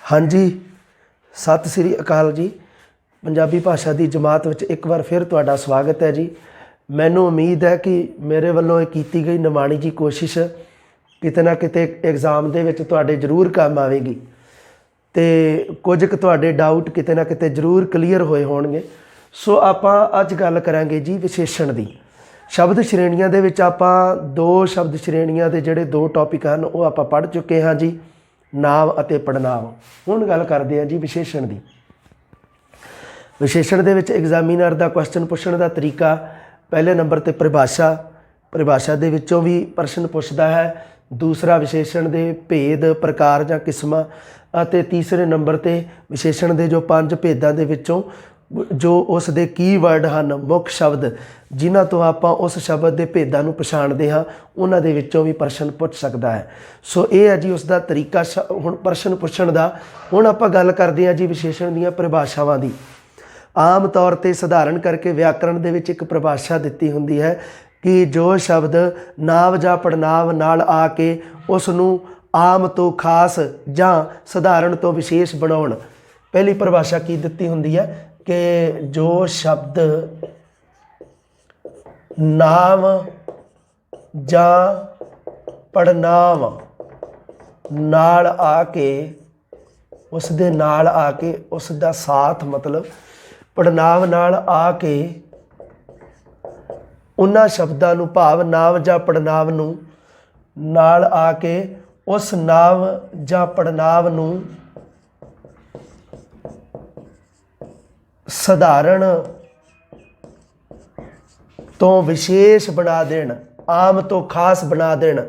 हाँ जी, सत श्री अकाल जी। पंजाबी भाषा की जमात में एक बार फिर तुहाडा स्वागत है जी। मैनू उम्मीद है कि मेरे वालों की गई निमाणी जी कोशिश किते ना किते एग्जाम दे विच तुहाडे जरूर काम आएगी तो कुछ क तुहाडे डाउट किते ना किते जरूर क्लीयर होए होणगे। सो आपां अज गल करांगे जी विशेषण दी। शब्द श्रेणियां दे विच आपां दो शब्द श्रेणियां दे जिहड़े दो टॉपिक हैं वो आपां पढ़ चुके हाँ जी, नाम अते पड़नाव। हुण गल करदे हां जी विशेषण दी। विशेषण दे विच एग्जामिनर दा क्वेश्चन पुछण दा तरीका, पहले नंबर ते परिभाषा, परिभाषा दे विचों भी प्रश्न पुछदा है। दूसरा विशेषण दे भेद प्रकार जां किस्मां, अते तीसरे नंबर ते विशेषण दे जो 5 भेदां दे विचों जो उस दे कीवर्ड हैं, मुख्य शब्द जिन्हां तो आपां उस शब्द के भेदां नूं पछाणदे हां, उन्हां दे विचों भी प्रश्न पुछ सकदा है। सो ये है जी उसका तरीका हुण प्रश्न पुछण दा। हुण आपां गल करदे हां जी विशेषण दीआं परिभाषावां दी। आम तौर पर सधारण करके व्याकरण दे विच एक परिभाषा दित्ती हुंदी है कि जो शब्द नाव जां पड़नाव नाल आके उस नूं आम तो खास जां सधारण तो विशेष बनाउण। पहली परिभाषा की दित्ती हुंदी है कि जो शब्द नाम जां पड़नाव नाल आके उस दे नाल आके उस दा साथ मतलब पड़नाव नाल आके उन्हां शब्दां नूं भाव नाव जां पड़नाव नूं नाल आके उस नाव जां पड़नाव नूं सधारण तो विशेष बना देण, आम तो खास बना देण,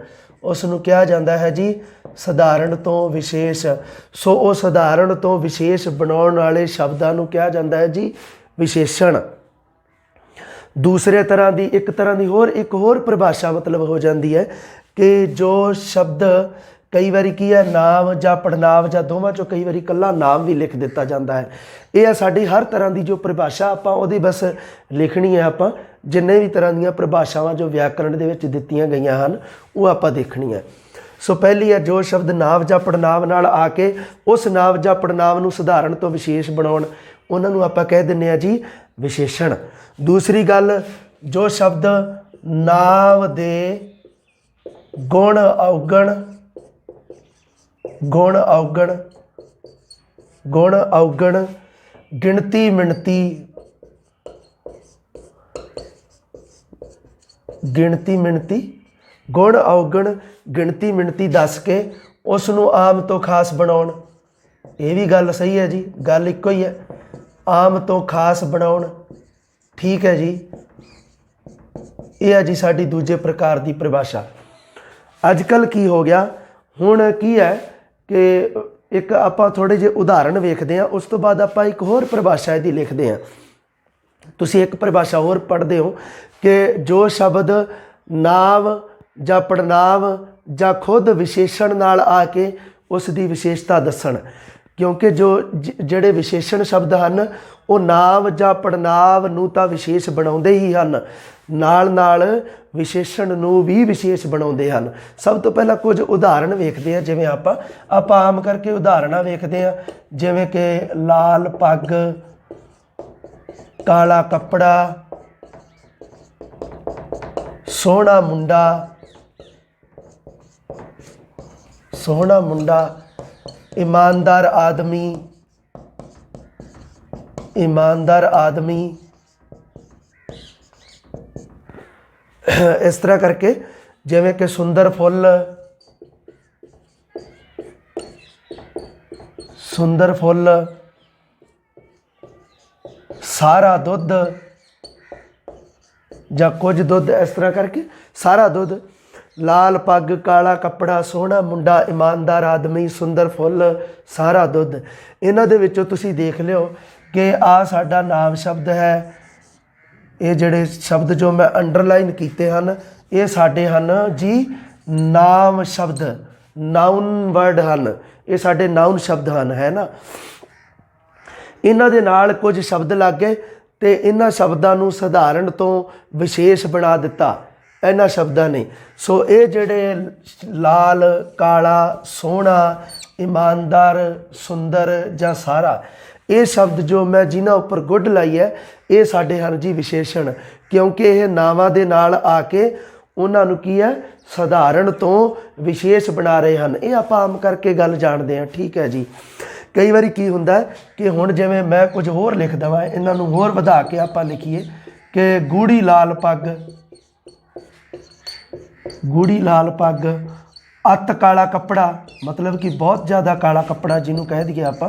उसनूं कहा जाता है जी सधारण तो विशेष। सो वो सधारण तो विशेष बनाउण वाले शब्दां नूं कहा जाता है जी विशेषण। दूसरे तरह की एक होर परिभाषा मतलब हो जाती है कि जो शब्द कई बारी की है नाम जां पड़नाव जां दोवां चों कई बारी कल्ला नाम भी लिख दिता जाता है। यह साडी हर तरह की जो परिभाषा आपां उहदी बस लिखनी है। आपां जिन्ने भी तरह दी परिभाषावां जो व्याकरण दे विच दित्तियां गईयां हन वो आपां देखनी है। सो पहली है जो शब्द नाव जां पड़नाव नाल आके उस नाव जां पड़नाव नूं सधारण तो विशेष बनाउण, उन्हां नूं आपां कह दिंदे हां जी विशेषण। दूसरी गल, जो शब्द नाव दे गुण अवगण गिणती मिणती गुण अवगण गिणती मिणती दस के उसनूं आम तो खास बनाउण। ये भी गल सही है जी, गल इक्को ही है, आम तो खास बनाउण। ठीक है जी, ये है जी साडी दूजे प्रकार की परिभाषा। अजकल की हो गया हुण की है कि एक आपां थोड़े जे उदाहरण वेखदे हैं, उस तो बाद आपां एक होर परिभाषा इहदी लिखदे हैं। तुसीं एक परिभाषा होर पढ़दे हो कि जो शब्द नाव जां पड़नाव जां खुद विशेषण नाल आके उस दी विशेषता दस्सण। क्योंकि जो जिहड़े विशेषण शब्द हैं वो नाव जां पड़नाव नूं तां विशेष बनाउंदे ही हन, नाल नाल विशेषण नूं भी विशेष बनाउंदे हन। सब तो पहला कुछ उदाहरण वेखदे हैं, जिवें आपां आम करके उदाहरणां वेखदे हैं, जिवें कि लाल पग, काला कपड़ा, सोहना मुंडा, ईमानदार आदमी, इस तरह करके जिवें कि सुंदर फुल, सारा दुध जां कुछ दुध, इस तरह करके सारा दुध, लाल पग, काला कपड़ा, सोहना मुंडा, ईमानदार आदमी, सुंदर फुल, सारा दुध। इन्हां दे विचों तुसीं देख लिओ कि आ साडा नाम शब्द है। ये जिहड़े शब्द जो मैं अंडरलाइन कीते हैं ये साडे हन जी नाम शब्द, नाउन वर्ड हैं, ये साडे नाउन शब्द हैं, है ना। इन्हां दे नाल कुछ शब्द लग गए तो इन्हां शब्दां नूं सधारण तो विशेष बना दिता इन्हां शब्दां ने। सो ये जिहड़े लाल, काला, सोहना, ईमानदार, सुंदर ਜਾਂ ਸਾਰਾ, ਇਹ ਸ਼ਬਦ ਜੋ ਮੈਂ ਜਿਨ੍ਹਾਂ ਉੱਪਰ ਗੁੱਡ ਲਾਈ ਹੈ ਇਹ ਸਾਡੇ ਹਨ ਜੀ ਵਿਸ਼ੇਸ਼ਣ, ਕਿਉਂਕਿ ਇਹ ਨਾਵਾਂ ਦੇ ਨਾਲ ਆ ਕੇ ਉਹਨਾਂ ਨੂੰ ਕੀ ਹੈ ਸਧਾਰਨ ਤੋਂ ਵਿਸ਼ੇਸ਼ ਬਣਾ ਰਹੇ ਹਨ। ਇਹ ਆਪਾਂ ਆਮ ਕਰਕੇ ਗੱਲ ਜਾਣਦੇ ਹਾਂ, ਠੀਕ ਹੈ ਜੀ। ਕਈ ਵਾਰੀ ਕੀ ਹੁੰਦਾ ਕਿ ਹੁਣ ਜਿਵੇਂ ਮੈਂ ਕੁਝ ਹੋਰ ਲਿਖ ਦੇਵਾਂ, ਇਹਨਾਂ ਨੂੰ ਹੋਰ ਵਧਾ ਕੇ ਆਪਾਂ ਲਿਖੀਏ ਕਿ ਗੂੜੀ ਲਾਲ ਪੱਗ, ਗੂੜੀ ਲਾਲ ਪੱਗ, ਅੱਤ ਕਾਲਾ ਕੱਪੜਾ, मतलब कि बहुत ज़्यादा काला कपड़ा जिन्हों कह दिए आप,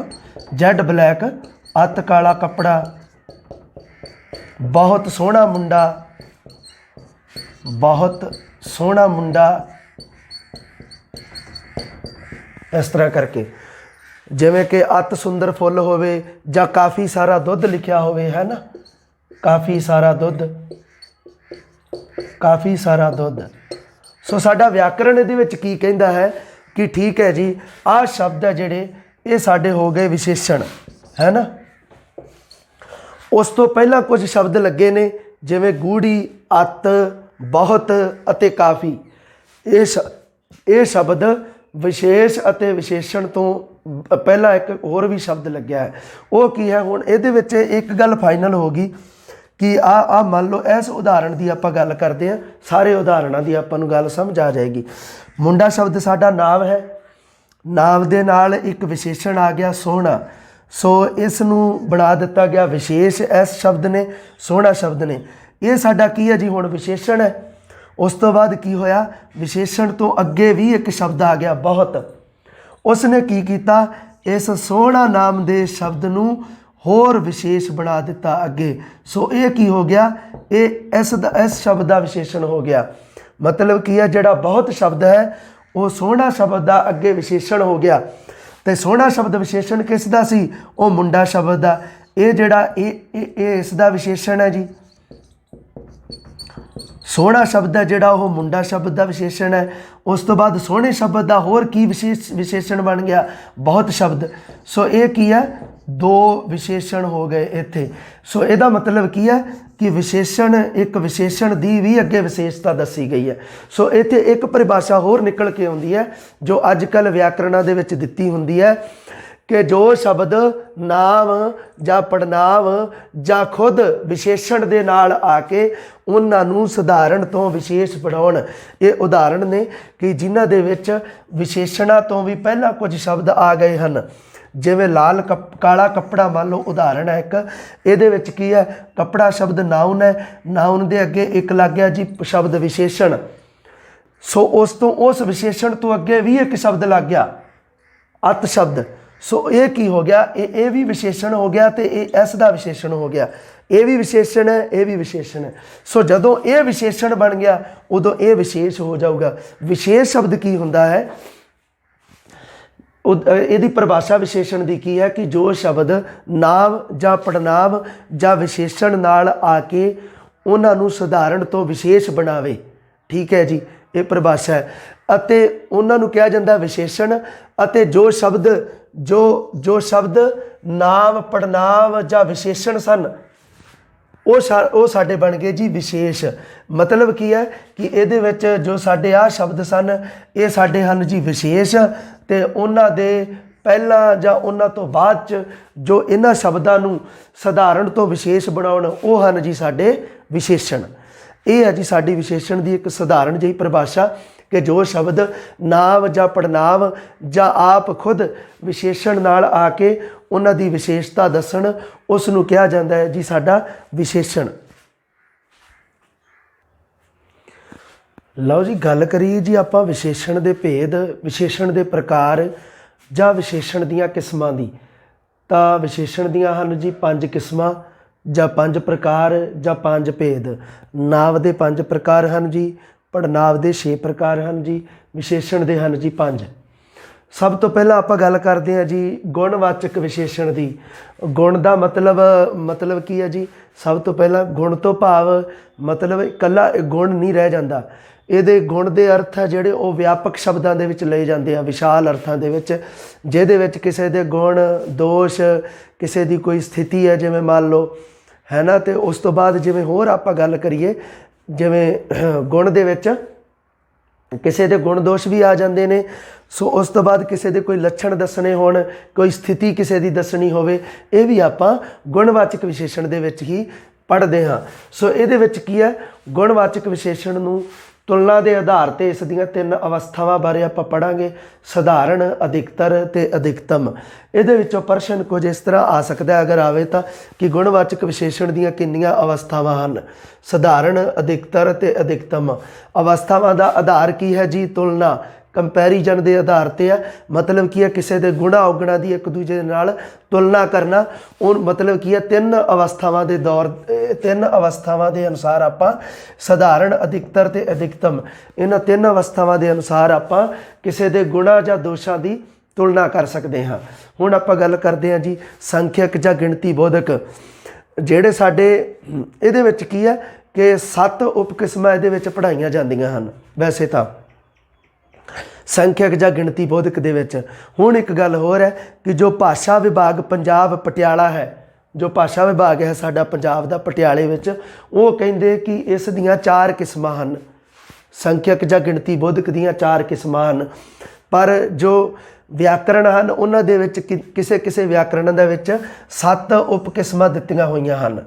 जैड ब्लैक, अत काला कपड़ा, बहुत सोहना मुंडा, बहुत सोहना मुंडा, इस तरह करके जिमें कि अत सुंदर फुल होवे या काफ़ी सारा दुध लिखा होवे, है ना, काफ़ी सारा दुध, काफ़ी सारा दुध। सो साडा व्याकरण इहदे विच की कहंदा है कि ठीक है जी, आ शब्द है जिहड़े ये साडे हो गए विशेषण, है ना। उस तो पहला कुछ शब्द लगे ने जिवें गूढ़ी, अत, बहुत अते काफ़ी। ये शब्द विशेष अते विशेषण तो पहला एक होर भी शब्द लग्या है, वो की है। हुण इहदे विच एक गल फाइनल होगी कि आ मान लो इस उदाहरण की आप गल करते हैं, सारे उदाहरणों की आपां नूं गल समझ आ जाएगी। मुंडा शब्द साडा नाव है, नाव दे नाल एक विशेषण आ गया सोहना, सो इस नूं बना दिता गया विशेष इस शब्द ने, सोहना शब्द ने। ये साडा की है जी हुण विशेषण है। उस तो बाद की होया, विशेषण तो अगे भी एक शब्द आ गया बहुत। उसने की कीता, इस सोहना नाम दे शब्द नूं होर विशेष बना दिता अगे। सो ये की हो गया, ये इस शब्द का विशेषण हो गया। मतलब की है जिहड़ा बहुत शब्द है वो सोहना शब्द का अगे विशेषण हो गया। तो सोहना शब्द विशेषण किस दा सी, वो मुंडा शब्द का। ये जिहड़ा इसका विशेषण है जी, सोहना शब्द है जिहड़ा वो मुंडा शब्द का विशेषण है। उस तो बाद सोहने शब्द का होर की विशेषण बन गया, बहुत शब्द। सो ये की है, दो विशेषण हो गए इत्थे। सो इहदा मतलब की है कि विशेषण, एक विशेषण दी भी अगे विशेषता दसी गई है। सो इत्थे एक परिभाषा होर निकल के आउंदी है जो अजकल व्याकरणा दे विच दित्ती हुंदी है कि जो शब्द नाम ਜਾਂ पड़नाव ਜਾਂ खुद विशेषण ਦੇ ਨਾਲ ਆ ਕੇ ਉਹਨਾਂ ਨੂੰ ਸਧਾਰਨ ਤੋਂ ਵਿਸ਼ੇਸ਼ ਬਣਾਉਣ। ਇਹ ਉਦਾਹਰਣ ਨੇ ਕਿ ਜਿਨ੍ਹਾਂ ਦੇ ਵਿੱਚ ਵਿਸ਼ੇਸ਼ਣਾਂ ਤੋਂ ਵੀ ਪਹਿਲਾਂ ਕੁਝ ਸ਼ਬਦ ਆ ਗਏ ਹਨ। ਜਿਵੇਂ ਲਾਲ ਕਾਲਾ ਕੱਪੜਾ ਮੰਨ ਲਓ ਉਦਾਹਰਣ ਹੈ ਇੱਕ, ਇਹਦੇ ਵਿੱਚ ਕੀ ਹੈ, ਕੱਪੜਾ ਸ਼ਬਦ ਨਾउन है, नाउन ਦੇ ਅੱਗੇ ਇੱਕ ਲੱਗ ਗਿਆ ਜੀ ਸ਼ਬਦ ਵਿਸ਼ੇਸ਼ਣ। ਸੋ ਉਸ ਤੋਂ ਉਸ ਵਿਸ਼ੇਸ਼ਣ ਤੋਂ ਅੱਗੇ ਵੀ ਇੱਕ ਸ਼ਬਦ ਲੱਗ ਗਿਆ, ਅਤ ਸ਼ਬਦ। सो ये की हो गया, ये भी विशेषण हो गया, तो ये इस दा विशेषण हो गया। ये भी विशेषण है, ये भी विशेषण है। सो जदों ये विशेषण बन गया उदों ये विशेष हो जाऊगा। विशेष शब्द की हुंदा है, यदि परिभाषा विशेषण की की है कि जो शब्द नाम ਜਾਂ पड़नाव ਜਾਂ विशेषण नाल आके उन्होंने सधारण तो विशेष बनावे, ठीक है जी, ये परिभाषा है। ਅਤੇ ਉਹਨਾਂ ਨੂੰ ਕਿਹਾ ਜਾਂਦਾ ਵਿਸ਼ੇਸ਼ਣ। ਅਤੇ ਜੋ ਸ਼ਬਦ ਜੋ ਸ਼ਬਦ ਨਾਮ ਪੜਨਾਮ ਜਾਂ ਵਿਸ਼ੇਸ਼ਣ ਸਨ ਉਹ ਸਾਡੇ ਬਣ ਗਏ ਜੀ ਵਿਸ਼ੇਸ਼। ਮਤਲਬ ਕੀ ਹੈ ਕਿ ਇਹਦੇ ਵਿੱਚ ਜੋ ਸਾਡੇ ਆਹ ਸ਼ਬਦ ਸਨ ਇਹ ਸਾਡੇ ਹਨ ਜੀ ਵਿਸ਼ੇਸ਼, ਅਤੇ ਉਹਨਾਂ ਦੇ ਪਹਿਲਾਂ ਜਾਂ ਉਹਨਾਂ ਤੋਂ ਬਾਅਦ 'ਚ ਜੋ ਇਹਨਾਂ ਸ਼ਬਦਾਂ ਨੂੰ ਸਧਾਰਨ ਤੋਂ ਵਿਸ਼ੇਸ਼ ਬਣਾਉਣ ਉਹ ਹਨ ਜੀ ਸਾਡੇ ਵਿਸ਼ੇਸ਼ਣ। ਇਹ ਹੈ ਜੀ ਸਾਡੀ ਵਿਸ਼ੇਸ਼ਣ ਦੀ ਇੱਕ ਸਧਾਰਨ ਜਿਹੀ ਪਰਿਭਾਸ਼ਾ कि जो शब्द नाम ਜਾਂ पड़नाव ਜਾਂ आप खुद विशेषण नाल आके उन्हां दी विशेषता दसन उस नूं कहा जाता है जी साडा विशेषण। लो जी गल करिए जी आपां विशेषण दे भेद, विशेषण दे प्रकार ਜਾਂ विशेषण दीयां किस्मां दी। तां विशेषण दीयां हन जी 5 किस्मां ਜਾਂ 5 प्रकार ਜਾਂ 5 भेद। नाव दे 5 प्रकार हन जी, पड़नाव के 6 प्रकार हैं जी, विशेषण के हैं जी 5। सब तो पहला आप गल करते हैं जी गुणवाचक विशेषण की। गुण का मतलब की है जी, सब तो पहला गुण तो भाव मतलब इकल्ला गुण नहीं रह जाता। ये गुण के अर्थ है जोड़े वो व्यापक शब्दों के विच लए जाते हैं, विशाल अर्थों के विच, जिहदे विच किसी के गुण दोष किसी की कोई स्थिति है जिवें मान लो, है ना। तो उस तो बाद जिवें होर आप गल करिए जिवें गुण दे विच किसी के गुण दोष भी आ जाते हैं, ਸੋ ਉਸ ਤੋਂ ਬਾਅਦ ਕਿਸੇ ਦੇ ਕੋਈ ਲੱਛਣ ਦੱਸਣੇ ਹੋਣ, ਕੋਈ ਸਥਿਤੀ ਕਿਸੇ ਦੀ ਦੱਸਣੀ ਹੋਵੇ, ਇਹ ਵੀ ਆਪਾਂ ਗੁਣਵਾਚਕ ਵਿਸ਼ੇਸ਼ਣ ਦੇ ਵਿੱਚ ਹੀ ਪੜ੍ਹਦੇ ਹਾਂ। ਸੋ ਇਹਦੇ ਵਿੱਚ ਕੀ ਹੈ, ਗੁਣਵਾਚਕ ਵਿਸ਼ੇਸ਼ਣ ਨੂੰ ਤੁਲਨਾ ਦੇ ਆਧਾਰ ਤੇ ਇਸ ਦੀਆਂ 3 ਅਵਸਥਾਵਾਂ ਬਾਰੇ ਆਪਾਂ ਪੜਾਂਗੇ, ਸਧਾਰਨ, ਅਧਿਕਤਰ ਤੇ ਅਧਿਕਤਮ। ਇਹਦੇ ਵਿੱਚੋਂ ਪ੍ਰਸ਼ਨ ਕੁਝ ਇਸ ਤਰ੍ਹਾਂ ਆ ਸਕਦਾ ਅਗਰ ਆਵੇ ਤਾਂ ਕਿ ਗੁਣਵਾਚਕ ਵਿਸ਼ੇਸ਼ਣ ਦੀਆਂ ਕਿੰਨੀਆਂ ਅਵਸਥਾਵਾਂ ਹਨ, ਸਧਾਰਨ, ਅਧਿਕਤਰ ਤੇ ਅਧਿਕਤਮ। ਅਵਸਥਾਵਾਂ ਦਾ ਆਧਾਰ ਕੀ ਹੈ ਜੀ, ਤੁਲਨਾ, ਕੰਪੈਰੀਜ਼ਨ ਦੇ ਆਧਾਰ ਤੇ ਹੈ। ਮਤਲਬ ਕੀ ਹੈ, ਕਿਸੇ ਦੇ ਗੁਣਾ ਔਗਣਾਂ ਦੀ ਇੱਕ ਦੂਜੇ ਨਾਲ ਤੁਲਨਾ ਕਰਨਾ। ਉਹ ਮਤਲਬ ਕੀ ਹੈ, 3 ਅਵਸਥਾਵਾਂ ਦੇ ਦੌਰ 3 ਅਵਸਥਾਵਾਂ ਦੇ ਅਨੁਸਾਰ ਆਪਾਂ ਸਧਾਰਨ, ਅਧਿਕਤਰ ਤੇ ਅਧਿਕਤਮ, ਇਹਨਾਂ 3 ਅਵਸਥਾਵਾਂ ਦੇ ਅਨੁਸਾਰ ਆਪਾਂ ਕਿਸੇ ਦੇ ਗੁਣਾ ਜਾਂ ਦੋਸ਼ਾਂ ਦੀ ਤੁਲਨਾ ਕਰ ਸਕਦੇ ਹਾਂ। ਹੁਣ ਆਪਾਂ ਗੱਲ ਕਰਦੇ ਹਾਂ ਜੀ ਸੰਖਿਅਕ ਜਾਂ ਗਿਣਤੀ ਬੋਧਕ। ਜਿਹੜੇ ਸਾਡੇ ਇਹਦੇ ਵਿੱਚ ਕੀ ਹੈ ਕਿ 7 ਉਪ ਕਿਸਮਾਂ ਇਹਦੇ ਵਿੱਚ ਪੜ੍ਹਾਈਆਂ ਜਾਂਦੀਆਂ ਹਨ ਵੈਸੇ ਤਾਂ ਸੰਖਿਅਕ ਜਾਂ ਗਿਣਤੀ ਬੋਧਕ ਦੇ ਵਿੱਚ। ਹੁਣ ਇੱਕ ਗੱਲ ਹੋਰ ਹੈ ਕਿ ਜੋ ਭਾਸ਼ਾ ਵਿਭਾਗ ਪੰਜਾਬ ਪਟਿਆਲਾ ਹੈ, ਜੋ ਭਾਸ਼ਾ ਵਿਭਾਗ ਹੈ ਸਾਡਾ ਪੰਜਾਬ ਦਾ ਪਟਿਆਲੇ ਵਿੱਚ, ਉਹ ਕਹਿੰਦੇ ਕਿ ਇਸ ਦੀਆਂ 4 ਕਿਸਮਾਂ ਹਨ, ਸੰਖਿਅਕ ਜਾਂ ਗਿਣਤੀ ਬੋਧਕ ਦੀਆਂ 4 ਕਿਸਮਾਂ ਹਨ। ਪਰ ਜੋ ਵਿਆਕਰਣ ਹਨ ਉਹਨਾਂ ਦੇ ਵਿੱਚ ਕਿਸੇ ਕਿਸੇ ਵਿਆਕਰਣ ਦੇ ਵਿੱਚ 7 ਉਪ ਕਿਸਮਾਂ ਦਿੱਤੀਆਂ ਹੋਈਆਂ ਹਨ।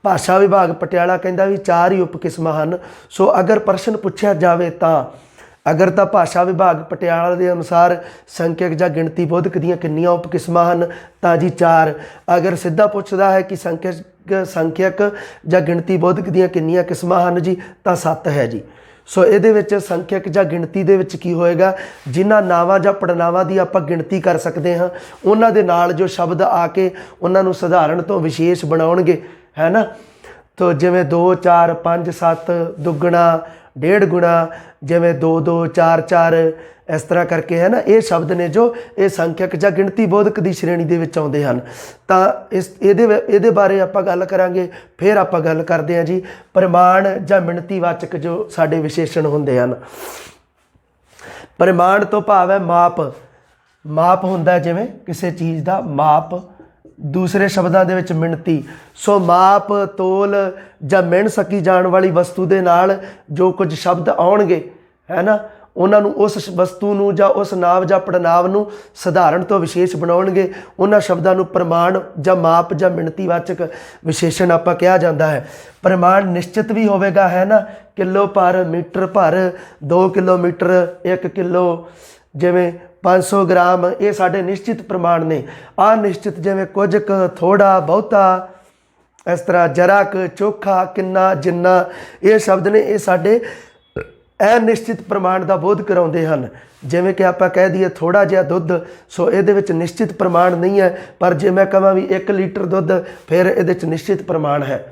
ਭਾਸ਼ਾ ਵਿਭਾਗ ਪਟਿਆਲਾ ਕਹਿੰਦਾ ਵੀ 4 ਹੀ ਉਪ ਕਿਸਮਾਂ ਹਨ। ਸੋ ਅਗਰ ਪ੍ਰਸ਼ਨ ਪੁੱਛਿਆ ਜਾਵੇ ਤਾਂ ਅਗਰ ਤਾਂ ਭਾਸ਼ਾ ਵਿਭਾਗ ਪਟਿਆਲਾ ਦੇ ਅਨੁਸਾਰ ਸੰਖਿਅਕ ਜਾਂ ਗਿਣਤੀ ਬੋਧਕ ਦੀਆਂ ਕਿੰਨੀਆਂ ਉਪ ਕਿਸਮਾਂ ਹਨ ਤਾਂ ਜੀ 4। ਅਗਰ ਸਿੱਧਾ ਪੁੱਛਦਾ ਹੈ ਕਿ ਸੰਖਿਅਕ ਜਾਂ ਗਿਣਤੀ ਬੋਧਕ ਦੀਆਂ ਕਿੰਨੀਆਂ ਕਿਸਮਾਂ ਹਨ ਜੀ ਤਾਂ 7 ਹੈ ਜੀ। ਸੋ ਇਹਦੇ ਵਿੱਚ ਸੰਖਿਅਕ ਜਾਂ ਗਿਣਤੀ ਦੇ ਵਿੱਚ ਕੀ ਹੋਏਗਾ, ਜਿਨ੍ਹਾਂ ਨਾਵਾਂ ਜਾਂ ਪੜਨਾਵਾਂ ਦੀ ਆਪਾਂ ਗਿਣਤੀ ਕਰ ਸਕਦੇ ਹਾਂ ਉਹਨਾਂ ਦੇ ਨਾਲ ਜੋ ਸ਼ਬਦ ਆ ਕੇ ਉਹਨਾਂ ਨੂੰ ਸਧਾਰਨ ਤੋਂ ਵਿਸ਼ੇਸ਼ ਬਣਾਉਣਗੇ, ਹੈ ਨਾ। ਤੋ ਜਿਵੇਂ 2 4 5 7, ਦੁੱਗਣਾ, 1.5 ਗੁਣਾ, ਜਿਵੇਂ 2 2 4 4, ਇਸ ਤਰ੍ਹਾਂ ਕਰਕੇ, ਹੈ ਨਾ। ਇਹ ਸ਼ਬਦ ਨੇ ਜੋ ਇਹ ਸੰਖਿਅਕ ਜਾਂ ਗਿਣਤੀ ਬੋਧਕ ਦੀ ਸ਼੍ਰੇਣੀ ਦੇ ਵਿੱਚ ਆਉਂਦੇ ਹਨ। ਤਾਂ ਇਹਦੇ ਬਾਰੇ ਆਪਾਂ ਗੱਲ ਕਰਾਂਗੇ। ਫਿਰ ਆਪਾਂ ਗੱਲ ਕਰਦੇ ਹਾਂ ਜੀ ਪਰਿਮਾਣ ਜਾਂ ਮਿਣਤੀਵਾਚਕ ਜੋ ਸਾਡੇ ਵਿਸ਼ੇਸ਼ਣ ਹੁੰਦੇ ਹਨ। ਪਰਿਮਾਣ ਤੋਂ ਭਾਵ ਹੈ ਮਾਪ। ਮਾਪ ਹੁੰਦਾ ਜਿਵੇਂ ਕਿਸੇ ਚੀਜ਼ ਦਾ ਮਾਪ, ਦੂਸਰੇ ਸ਼ਬਦਾਂ ਦੇ ਵਿੱਚ ਮਿਣਤੀ। ਸੋ ਮਾਪ, ਤੋਲ ਜਾਂ ਮਿਣ ਸਕੀ ਜਾਣ ਵਾਲੀ ਵਸਤੂ ਦੇ ਨਾਲ ਜੋ ਕੁਝ ਸ਼ਬਦ ਆਉਣਗੇ, ਹੈ ਨਾ, ਉਹਨਾਂ ਨੂੰ ਉਸ ਵਸਤੂ ਨੂੰ ਜਾਂ ਉਸ ਨਾਂਵ ਜਾਂ ਪੜਨਾਂਵ ਨੂੰ ਸਧਾਰਨ ਤੋਂ ਵਿਸ਼ੇਸ਼ ਬਣਾਉਣਗੇ। ਉਹਨਾਂ ਸ਼ਬਦਾਂ ਨੂੰ ਪ੍ਰਮਾਣ ਜਾਂ ਮਾਪ ਜਾਂ ਮਿਣਤੀਵਾਚਕ ਵਿਸ਼ੇਸ਼ਣ ਆਪਾਂ ਕਿਹਾ ਜਾਂਦਾ ਹੈ। ਪ੍ਰਮਾਣ ਨਿਸ਼ਚਿਤ ਵੀ ਹੋਵੇਗਾ, ਹੈ ਨਾ, ਕਿਲੋ ਭਰ, ਮੀਟਰ ਭਰ, 2 ਕਿਲੋਮੀਟਰ, 1 ਕਿਲੋ, ਜਿਵੇਂ 500 ਗ੍ਰਾਮ, ਇਹ ਸਾਡੇ ਨਿਸ਼ਚਿਤ ਪ੍ਰਮਾਣ ਨੇ। ਅਨਿਸ਼ਚਿਤ ਜਿਵੇਂ ਕੁਝ ਕੁ, ਥੋੜ੍ਹਾ, ਬਹੁਤਾ, ਇਸ ਤਰ੍ਹਾਂ ਜਰਾ ਕੁ, ਚੋਖਾ, ਕਿੰਨਾ, ਜਿੰਨਾ, ਇਹ ਸ਼ਬਦ ਨੇ, ਇਹ ਸਾਡੇ ਅਨਿਸ਼ਚਿਤ ਪ੍ਰਮਾਣ ਦਾ ਬੋਧ ਕਰਾਉਂਦੇ ਹਨ। ਜਿਵੇਂ ਕਿ ਆਪਾਂ ਕਹਿ ਦਈਏ ਥੋੜ੍ਹਾ ਜਿਹਾ ਦੁੱਧ, ਸੋ ਇਹਦੇ ਵਿੱਚ ਨਿਸ਼ਚਿਤ ਪ੍ਰਮਾਣ ਨਹੀਂ ਹੈ। ਪਰ ਜੇ ਮੈਂ ਕਹਾਂ ਵੀ 1 ਲੀਟਰ ਦੁੱਧ, ਫਿਰ ਇਹਦੇ 'ਚ ਨਿਸ਼ਚਿਤ ਪ੍ਰਮਾਣ ਹੈ।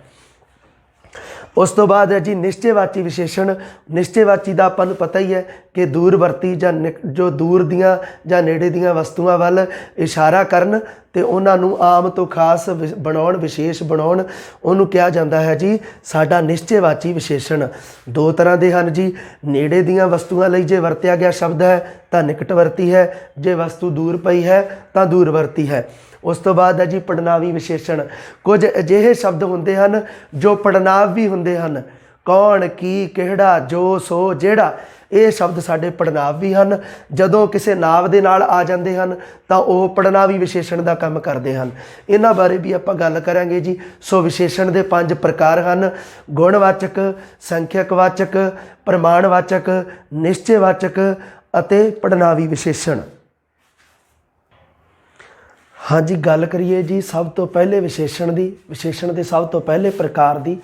ਉਸ ਤੋਂ ਬਾਅਦ ਹੈ ਜੀ ਨਿਸ਼ਚੇਵਾਚੀ ਵਿਸ਼ੇਸ਼ਣ। ਨਿਸ਼ਚੇਵਾਚੀ ਦਾ ਆਪਾਂ ਨੂੰ ਪਤਾ ਹੀ ਹੈ ਕਿ ਦੂਰਵਰਤੀ ਜਾਂ ਜੋ ਦੂਰ ਦੀਆਂ ਜਾਂ ਨੇੜੇ ਦੀਆਂ ਵਸਤੂਆਂ ਵੱਲ ਇਸ਼ਾਰਾ ਕਰਨ ਅਤੇ ਉਹਨਾਂ ਨੂੰ ਆਮ ਤੋਂ ਖਾਸ ਬਣਾਉਣ, ਵਿਸ਼ੇਸ਼ ਬਣਾਉਣ, ਉਹਨੂੰ ਕਿਹਾ ਜਾਂਦਾ ਹੈ ਜੀ ਸਾਡਾ ਨਿਸ਼ਚੇਵਾਚੀ ਵਿਸ਼ੇਸ਼ਣ। 2 ਤਰ੍ਹਾਂ ਦੇ ਹਨ ਜੀ। ਨੇੜੇ ਦੀਆਂ ਵਸਤੂਆਂ ਲਈ ਜੇ ਵਰਤਿਆ ਗਿਆ ਸ਼ਬਦ ਹੈ ਤਾਂ ਨਿਕਟਵਰਤੀ ਹੈ, ਜੇ ਵਸਤੂ ਦੂਰ ਪਈ ਹੈ ਤਾਂ ਦੂਰਵਰਤੀ ਹੈ। ਉਸ ਤੋਂ ਬਾਅਦ ਹੈ ਜੀ ਪੜਨਾਵੀ ਵਿਸ਼ੇਸ਼ਣ। ਕੁਝ ਅਜਿਹੇ ਸ਼ਬਦ ਹੁੰਦੇ ਹਨ ਜੋ ਪੜਨਾਵ ਵੀ ਹੁੰਦੇ ਹਨ। ਕੌਣ, ਕੀ, ਕਿਹੜਾ, ਜੋ, ਸੋ, ਜਿਹੜਾ, ਇਹ ਸ਼ਬਦ ਸਾਡੇ ਪੜਨਾਵ ਵੀ ਹਨ। ਜਦੋਂ ਕਿਸੇ ਨਾਂਵ ਦੇ ਨਾਲ ਆ ਜਾਂਦੇ ਹਨ ਤਾਂ ਉਹ ਪੜਨਾਵੀ ਵਿਸ਼ੇਸ਼ਣ ਦਾ ਕੰਮ ਕਰਦੇ ਹਨ। ਇਹਨਾਂ ਬਾਰੇ ਵੀ ਆਪਾਂ ਗੱਲ ਕਰਾਂਗੇ ਜੀ। ਸੋ ਵਿਸ਼ੇਸ਼ਣ ਦੇ 5 ਪ੍ਰਕਾਰ ਹਨ: ਗੁਣਵਾਚਕ, ਸੰਖਿਅਕਵਾਚਕ, ਪ੍ਰਮਾਣਵਾਚਕ, ਨਿਸ਼ਚੇਵਾਚਕ ਅਤੇ ਪੜਨਾਵੀ ਵਿਸ਼ੇਸ਼ਣ। ਹਾਂਜੀ, ਗੱਲ ਕਰੀਏ ਜੀ ਸਭ ਤੋਂ ਪਹਿਲੇ ਵਿਸ਼ੇਸ਼ਣ ਦੀ। ਵਿਸ਼ੇਸ਼ਣ ਦੇ ਸਭ ਤੋਂ ਪਹਿਲੇ ਪ੍ਰਕਾਰ ਦੀ,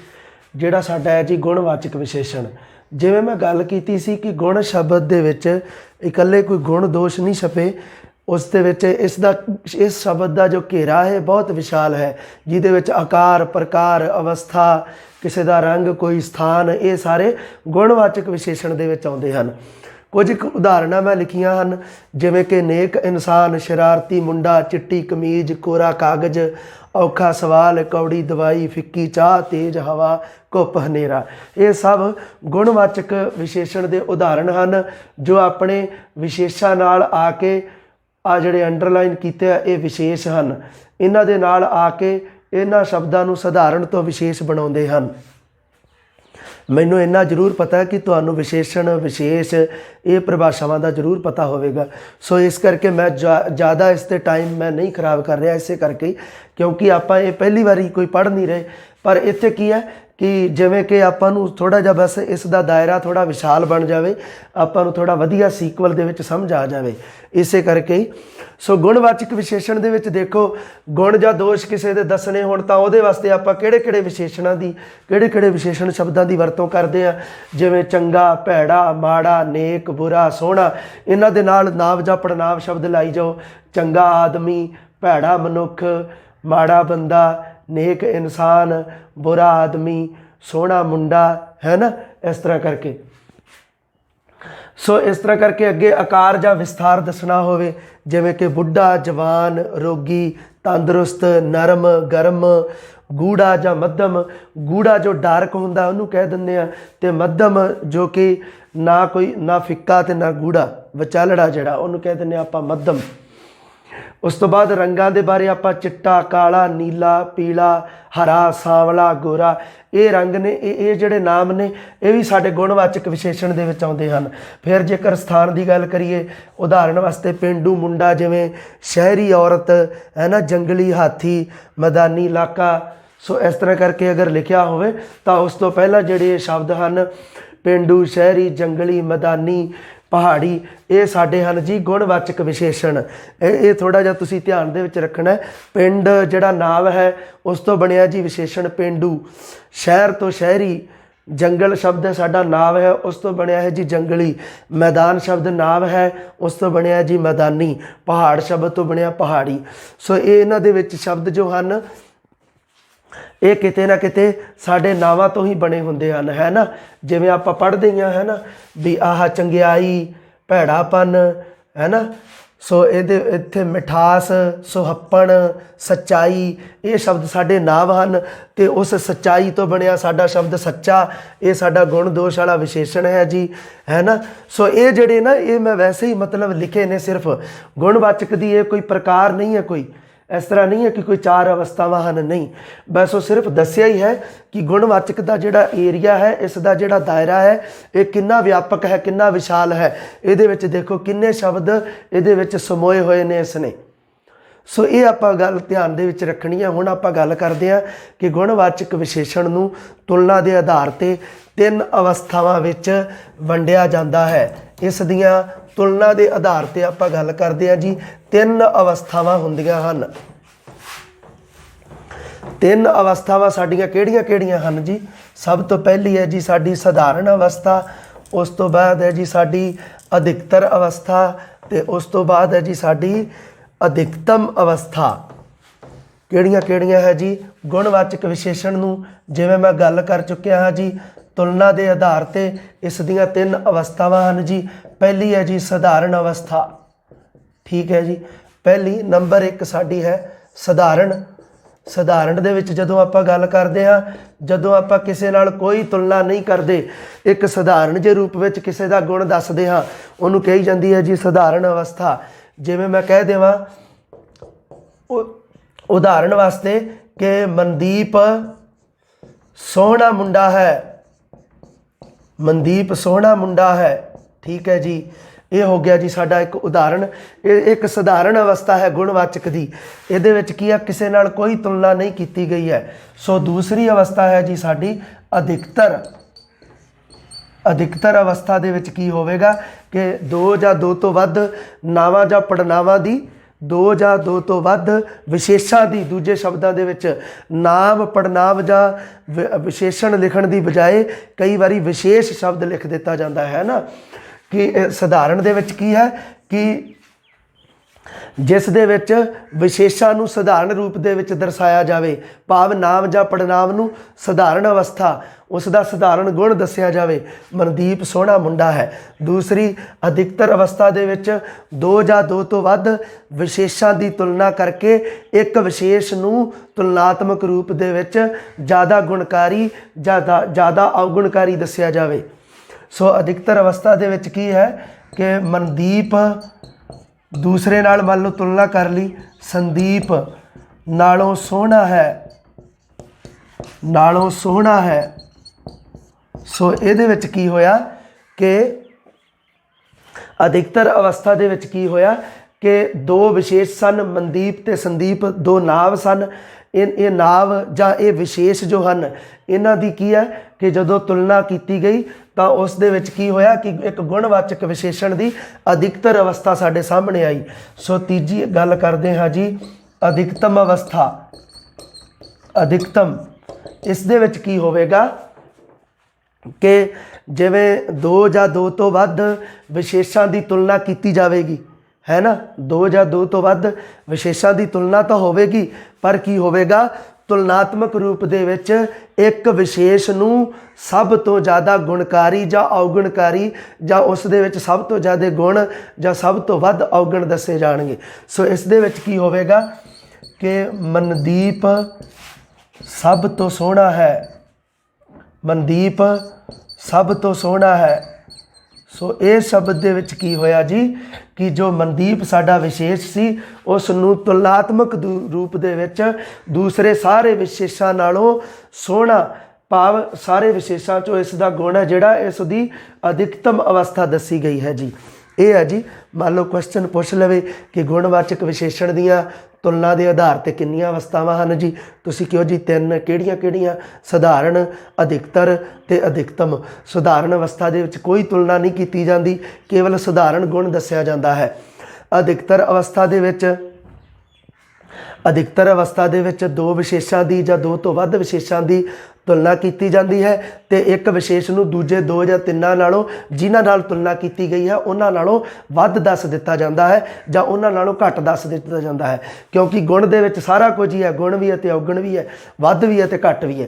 ਜਿਹੜਾ ਸਾਡਾ ਹੈ ਜੀ ਗੁਣਵਾਚਕ ਵਿਸ਼ੇਸ਼ਣ। ਜਿਵੇਂ ਮੈਂ ਗੱਲ ਕੀਤੀ ਸੀ ਕਿ ਗੁਣ ਸ਼ਬਦ ਦੇ ਵਿੱਚ ਇਕੱਲੇ ਕੋਈ ਗੁਣ ਦੋਸ਼ ਨਹੀਂ ਛਪੇ, ਉਸ ਦੇ ਵਿੱਚ ਇਸ ਸ਼ਬਦ ਦਾ ਜੋ ਘੇਰਾ ਹੈ ਬਹੁਤ ਵਿਸ਼ਾਲ ਹੈ, ਜਿਹਦੇ ਵਿੱਚ ਆਕਾਰ, ਪ੍ਰਕਾਰ, ਅਵਸਥਾ, ਕਿਸੇ ਦਾ ਰੰਗ, ਕੋਈ ਸਥਾਨ, ਇਹ ਸਾਰੇ ਗੁਣਵਾਚਕ ਵਿਸ਼ੇਸ਼ਣ ਦੇ ਵਿੱਚ ਆਉਂਦੇ ਹਨ। ਕੁਝ ਕੁ ਉਦਾਹਰਨਾਂ ਮੈਂ ਲਿਖੀਆਂ ਹਨ, ਜਿਵੇਂ ਕਿ ਨੇਕ ਇਨਸਾਨ, ਸ਼ਰਾਰਤੀ ਮੁੰਡਾ, ਚਿੱਟੀ ਕਮੀਜ਼, ਕੋਰਾ ਕਾਗਜ਼, ਔਖਾ ਸਵਾਲ, ਕੌੜੀ ਦਵਾਈ, ਫਿੱਕੀ ਚਾਹ, ਤੇਜ਼ ਹਵਾ, ਘੁੱਪ ਹਨੇਰਾ। ਇਹ ਸਭ ਗੁਣਵਾਚਕ ਵਿਸ਼ੇਸ਼ਣ ਦੇ ਉਦਾਹਰਣ ਹਨ ਜੋ ਆਪਣੇ ਵਿਸ਼ੇਸ਼ਾਂ ਨਾਲ ਆ ਕੇ, ਆ ਜਿਹੜੇ ਅੰਡਰਲਾਈਨ ਕੀਤੇ ਆ ਇਹ ਵਿਸ਼ੇਸ਼ ਹਨ, ਇਹਨਾਂ ਦੇ ਨਾਲ ਆ ਕੇ ਇਹਨਾਂ ਸ਼ਬਦਾਂ ਨੂੰ ਸਧਾਰਨ ਤੋਂ ਵਿਸ਼ੇਸ਼ ਬਣਾਉਂਦੇ ਹਨ। ਮੈਨੂੰ ਇੰਨਾ ਜ਼ਰੂਰ ਪਤਾ ਹੈ ਕਿ ਤੁਹਾਨੂੰ ਵਿਸ਼ੇਸ਼ਣ ਵਿਸ਼ੇਸ਼ ਇਹ ਪਰਿਭਾਸ਼ਾਵਾਂ ਦਾ ਜ਼ਰੂਰ ਪਤਾ ਹੋਵੇਗਾ। ਸੋ ਇਸ ਕਰਕੇ ਮੈਂ ਜ਼ਿਆਦਾ ਇਸ 'ਤੇ ਟਾਈਮ ਮੈਂ ਨਹੀਂ ਖਰਾਬ ਕਰ ਰਿਹਾ, ਇਸੇ ਕਰਕੇ ਹੀ, ਕਿਉਂਕਿ ਆਪਾਂ ਇਹ ਪਹਿਲੀ ਵਾਰੀ ਕੋਈ ਪੜ੍ਹ ਨਹੀਂ ਰਹੇ। ਪਰ ਇੱਥੇ ਕੀ ਹੈ ਕਿ ਜਿਵੇਂ ਕਿ ਆਪਾਂ ਨੂੰ ਥੋੜ੍ਹਾ ਜਿਹਾ ਬਸ ਇਸ ਦਾ ਦਾਇਰਾ ਥੋੜ੍ਹਾ ਵਿਸ਼ਾਲ ਬਣ ਜਾਵੇ, ਆਪਾਂ ਨੂੰ ਥੋੜ੍ਹਾ ਵਧੀਆ ਸੀਕਵਲ ਦੇ ਵਿੱਚ ਸਮਝ ਆ ਜਾਵੇ, ਇਸੇ ਕਰਕੇ ਹੀ। ਸੋ ਗੁਣਵਾਚਕ ਵਿਸ਼ੇਸ਼ਣ ਦੇ ਵਿੱਚ ਦੇਖੋ, ਗੁਣ ਜਾਂ ਦੋਸ਼ ਕਿਸੇ ਦੇ ਦੱਸਣੇ ਹੋਣ ਤਾਂ ਉਹਦੇ ਵਾਸਤੇ ਆਪਾਂ ਕਿਹੜੇ ਵਿਸ਼ੇਸ਼ਣਾਂ ਦੀ ਕਿਹੜੇ ਵਿਸ਼ੇਸ਼ਣ ਸ਼ਬਦਾਂ ਦੀ ਵਰਤੋਂ ਕਰਦੇ ਆ, ਜਿਵੇਂ ਚੰਗਾ, ਭੈੜਾ, ਮਾੜਾ, ਨੇਕ, ਬੁਰਾ, ਸੋਹਣਾ। ਇਹਨਾਂ ਦੇ ਨਾਲ ਨਾਂਵ ਜਾਂ ਪੜਨਾਂਵ ਸ਼ਬਦ ਲਾਈ ਜਾਓ। ਚੰਗਾ ਆਦਮੀ, ਭੈੜਾ ਮਨੁੱਖ, ਮਾੜਾ ਬੰਦਾ, नेक इंसान, बुरा आदमी, सोहना मुंडा, है ना, इस तरह करके। सो इस तरह करके अगे आकार या विस्तार दसना होवे, जिवें कि बुढ़ा, जवान, रोगी, तंदुरुस्त, नरम, गर्म, गूढ़ा या मध्यम। गूढ़ा जो डार्क हुंदा उहनूं कह दिंदे आ, ते मध्यम जो कि ना फिक्का ते ना गूढ़ा, विचालड़ा जिहड़ा उहनूं कह दिंदे आपां मध्यम। उस तो बाद रंगां दे बारे आपां चिट्टा, काला, नीला, पीला, हरा, सांवला, गोरा, ये रंग ने, ये जिहड़े नाम ने, ये भी साडे गुणवाचक विशेषण दे विच आउंदे हन। फिर जेकर स्थान की गल करिए, उदाहरण वास्ते पेंडू मुंडा जिवें शहरी औरत, है ना, जंगली हाथी, मैदानी इलाका। सो इस तरह करके अगर लिखिया होवे तां उस तो पहला जिहड़े शब्द हन पेंडू, शहरी, जंगली, मैदानी, पहाड़ी, ये साडे हन जी गुणवाचक विशेषण। ये थोड़ा जिहा तुसीं ध्यान दे विच रखना है। पिंड जिहड़ा नाम है उस तो बनिया जी विशेषण पेंडू, शहर तो शहरी, जंगल शब्द साडा नाम है उस तो बनिया है जी जंगली, मैदान शब्द नाम है उस तो बनिया जी मैदानी, पहाड़ शब्द तो बनिया पहाड़ी। सो ये इन्हां दे विच शब्द जो हन ये किते ना किते साडे नावां तो ही बने हुंदे हन, है ना। जिवें आपां पढ़दे हां, है ना, भी आह चंगियाई, भैड़ापन, है ना। सो इहदे इत्थे मिठास, सुहप्पण, सच्चाई, ये शब्द साडे नाम हन। ते उस सच्चाई तो बनिया साडा शब्द सच्चा, ये साडा गुण दोष वाला विशेषण है जी, है ना। सो ये जिहड़े ना ये मैं वैसे ही मतलब लिखे ने, सिर्फ गुणवाचक दी ये कोई प्रकार नहीं है, कोई इस तरह नहीं है कि कोई 4 अवस्थावां हन, नहीं। बस वो सिर्फ दस्सिया ही है कि गुणवाचक का जिहड़ा एरिया है, इसका जिहड़ा दायरा है, ये कितना व्यापक है, कितना विशाल है। इहदे विच देखो किन्ने शब्द इहदे विच समोए हुए ने इसने। सो ये आपां गल ध्यान दे विच रखनी है। हुण आपां गल करदे हां कि गुणवाचक विशेषण नूं तुलना के आधार ते 3 अवस्थावां विच वंडिया जांदा है। इस दियां तुलना के आधार पर आपां गल करदे हां जी, 3 अवस्थावां हुंदियां हन। 3 अवस्थावां साडीआं किहड़ियां हन जी? सब तो पहली है जी साडी सधारण अवस्था, उस तो बाद है जी साडी अधिकतर अवस्था, ते उस तो बाद है जी साडी अधिकतम अवस्था। किहड़ियां है जी? गुणवाचक विशेषण नूं जिवें मैं गल कर चुकिया हाँ जी, तुलना के आधार पर इस दियां 3 अवस्थावां हन जी। पहली है जी सधारण अवस्था, ठीक है जी। पहली नंबर 1 साडी है सधारण। सधारण दे विच जदों आपां गल करदे हां, जदों आपां किसे नाल कोई तुलना नहीं करदे, एक सधारण जे रूप विच किसे दा गुण दसदे हां, उहनूं कही जांदी है जी सधारण अवस्था। जिवें मैं कह देवां उदाहरण वास्ते कि मनदीप सोहना मुंडा है, मनदीप सोहना मुंडा है, ठीक है जी। ये हो गया जी साडा एक उदाहरण। एक सधारण अवस्था है गुणवाचक दी, इहदे विच की है किसी नाल कोई तुलना नहीं की गई है। सो दूसरी अवस्था है जी साडी अधिकतर। अधिकतर अवस्था दे विच की होवेगा कि 2 या 2 तो वध नावां जां पड़नावां दी, 2 या 2 तो वध विशेषां दी, दूजे शब्दां दे विच नाम पड़नाव जां विशेषण लिखण दी बजाए कई बारी विशेष शब्द लिख दिता जाता है ना। कि सधारण दे विच की है कि जिस दे विच विशेषां नूं सधारण रूप दे विच दर्शाया जाए, भाव नाम जां पड़नाव नूं सधारण अवस्था उसका सधारण गुण दस्या जाए, मनदीप सोहना मुंडा है। दूसरी अधिकतर अवस्था दे विच 2 या 2 तो वध विशेषां दी तुलना करके एक विशेष नूं तुलनात्मक रूप दे विच ज़्यादा गुणकारी ज़्यादा अवगुणकारी दस्या जाए। सो अधिकतर अवस्था दे विच की है कि मनदीप दूसरे नाल मान लो तुलना कर ली, संदीप नालों सोहना है, नालों सोहना है, ਸੋ ਇਹਦੇ ਵਿੱਚ ਕੀ ਹੋਇਆ ਕਿ ਅਧਿਕਤਰ ਅਵਸਥਾ ਦੇ ਵਿੱਚ ਕੀ ਹੋਇਆ ਕਿ ਦੋ ਵਿਸ਼ੇਸ਼ ਸਨ, ਮਨਦੀਪ ਤੇ ਸੰਦੀਪ, ਦੋ ਨਾਵ ਸਨ। ਇਹ ਨਾਵ ਜਾਂ ਇਹ ਵਿਸ਼ੇਸ਼ ਜੋ ਹਨ ਇਹਨਾਂ ਦੀ ਕੀ ਹੈ ਕਿ ਜਦੋਂ ਤੁਲਨਾ ਕੀਤੀ ਗਈ ਤਾਂ ਉਸ ਦੇ ਵਿੱਚ ਕੀ ਹੋਇਆ ਕਿ ਇੱਕ ਗੁਣਵਾਚਕ ਵਿਸ਼ੇਸ਼ਣ ਦੀ ਅਧਿਕਤਰ ਅਵਸਥਾ ਸਾਡੇ ਸਾਹਮਣੇ ਆਈ। ਸੋ ਤੀਜੀ ਗੱਲ ਕਰਦੇ ਹਾਂ ਜੀ ਅਧਿਕਤਮ ਅਵਸਥਾ। ਅਧਿਕਤਮ ਇਸ ਦੇ ਵਿੱਚ ਕੀ ਹੋਵੇਗਾ ਕਿ ਜਿਵੇਂ ਦੋ ਜਾਂ ਦੋ ਤੋਂ ਵੱਧ ਵਿਸ਼ੇਸ਼ਾਂ ਦੀ ਤੁਲਨਾ ਕੀਤੀ ਜਾਵੇਗੀ, ਹੈ ਨਾ, ਦੋ ਜਾਂ ਦੋ ਤੋਂ ਵੱਧ ਵਿਸ਼ੇਸ਼ਾਂ ਦੀ ਤੁਲਨਾ ਤਾਂ ਹੋਵੇਗੀ, ਪਰ ਕੀ ਹੋਵੇਗਾ ਤੁਲਨਾਤਮਕ ਰੂਪ ਦੇ ਵਿੱਚ ਇੱਕ ਵਿਸ਼ੇਸ਼ ਨੂੰ ਸਭ ਤੋਂ ਜ਼ਿਆਦਾ ਗੁਣਕਾਰੀ ਜਾਂ ਔਗੁਣਕਾਰੀ ਜਾਂ ਉਸ ਦੇ ਵਿੱਚ ਸਭ ਤੋਂ ਜ਼ਿਆਦਾ ਗੁਣ ਜਾਂ ਸਭ ਤੋਂ ਵੱਧ ਔਗੁਣ ਦੱਸੇ ਜਾਣਗੇ। ਸੋ ਇਸ ਦੇ ਵਿੱਚ ਕੀ ਹੋਵੇਗਾ ਕਿ ਮਨਦੀਪ ਸਭ ਤੋਂ ਸੋਹਣਾ ਹੈ, ਮਨਦੀਪ ਸਭ ਤੋਂ ਸੋਹਣਾ ਹੈ। ਸੋ ਇਹ ਸ਼ਬਦ ਦੇ ਵਿੱਚ ਕੀ ਹੋਇਆ ਜੀ ਕਿ ਜੋ ਮਨਦੀਪ ਸਾਡਾ ਵਿਸ਼ੇਸ਼ ਸੀ ਉਸ ਨੂੰ ਤੁਲਨਾਤਮਕ ਰੂਪ ਦੇ ਵਿੱਚ ਦੂਸਰੇ ਸਾਰੇ ਵਿਸ਼ੇਸ਼ਾਂ ਨਾਲੋਂ ਸੋਹਣਾ, ਭਾਵ ਸਾਰੇ ਵਿਸ਼ੇਸ਼ਾਂ 'ਚੋਂ ਇਸ ਦਾ ਗੁਣ ਹੈ ਜਿਹੜਾ ਇਸ ਦੀ ਅਧਿਕਤਮ ਅਵਸਥਾ ਦੱਸੀ ਗਈ ਹੈ ਜੀ। ਇਹ ਹੈ ਜੀ, ਮੰਨ ਲਓ ਕੁਐਸਚਨ ਪੁੱਛ ਲਵੇ ਕਿ ਗੁਣਵਾਚਕ ਵਿਸ਼ੇਸ਼ਣ ਦੀਆਂ ਤੁਲਨਾ ਦੇ ਆਧਾਰ 'ਤੇ ਕਿੰਨੀਆਂ ਅਵਸਥਾਵਾਂ ਹਨ ਜੀ, ਤੁਸੀਂ ਕਿਹੋ ਜੀ ਤਿੰਨ, ਕਿਹੜੀਆਂ ਕਿਹੜੀਆਂ? ਸਧਾਰਨ, ਅਧਿਕਤਰ ਤੇ ਅਧਿਕਤਮ। ਸਧਾਰਨ ਅਵਸਥਾ ਦੇ ਵਿੱਚ ਕੋਈ ਤੁਲਨਾ ਨਹੀਂ ਕੀਤੀ ਜਾਂਦੀ, ਕੇਵਲ ਸਧਾਰਨ ਗੁਣ ਦੱਸਿਆ ਜਾਂਦਾ ਹੈ। ਅਧਿਕਤਰ ਅਵਸਥਾ ਦੇ ਵਿੱਚ ਦੋ ਵਿਸ਼ੇਸ਼ਾਂ ਦੀ ਜਾਂ ਦੋ ਤੋਂ ਵੱਧ ਵਿਸ਼ੇਸ਼ਾਂ ਦੀ ਤੁਲਨਾ ਕੀਤੀ ਜਾਂਦੀ ਹੈ ਤੇ ਇੱਕ ਵਿਸ਼ੇਸ਼ ਨੂੰ ਦੂਜੇ ਦੋ ਜਾਂ ਤਿੰਨਾਂ ਨਾਲੋਂ ਜਿਨ੍ਹਾਂ ਨਾਲ ਤੁਲਨਾ ਕੀਤੀ ਗਈ ਹੈ ਉਹਨਾਂ ਨਾਲੋਂ ਵੱਧ ਦੱਸ ਦਿੱਤਾ ਜਾਂਦਾ ਹੈ ਜਾਂ ਉਹਨਾਂ ਨਾਲੋਂ ਘੱਟ ਦੱਸ ਦਿੱਤਾ ਜਾਂਦਾ ਹੈ, ਕਿਉਂਕਿ ਗੁਣ ਦੇ ਵਿੱਚ ਸਾਰਾ ਕੁਝ ਹੀ ਹੈ, ਗੁਣ ਵੀ ਹੈ ਤੇ ਔਗੁਣ ਵੀ ਹੈ, ਵੱਧ ਵੀ ਹੈ ਤੇ ਘੱਟ ਵੀ ਹੈ।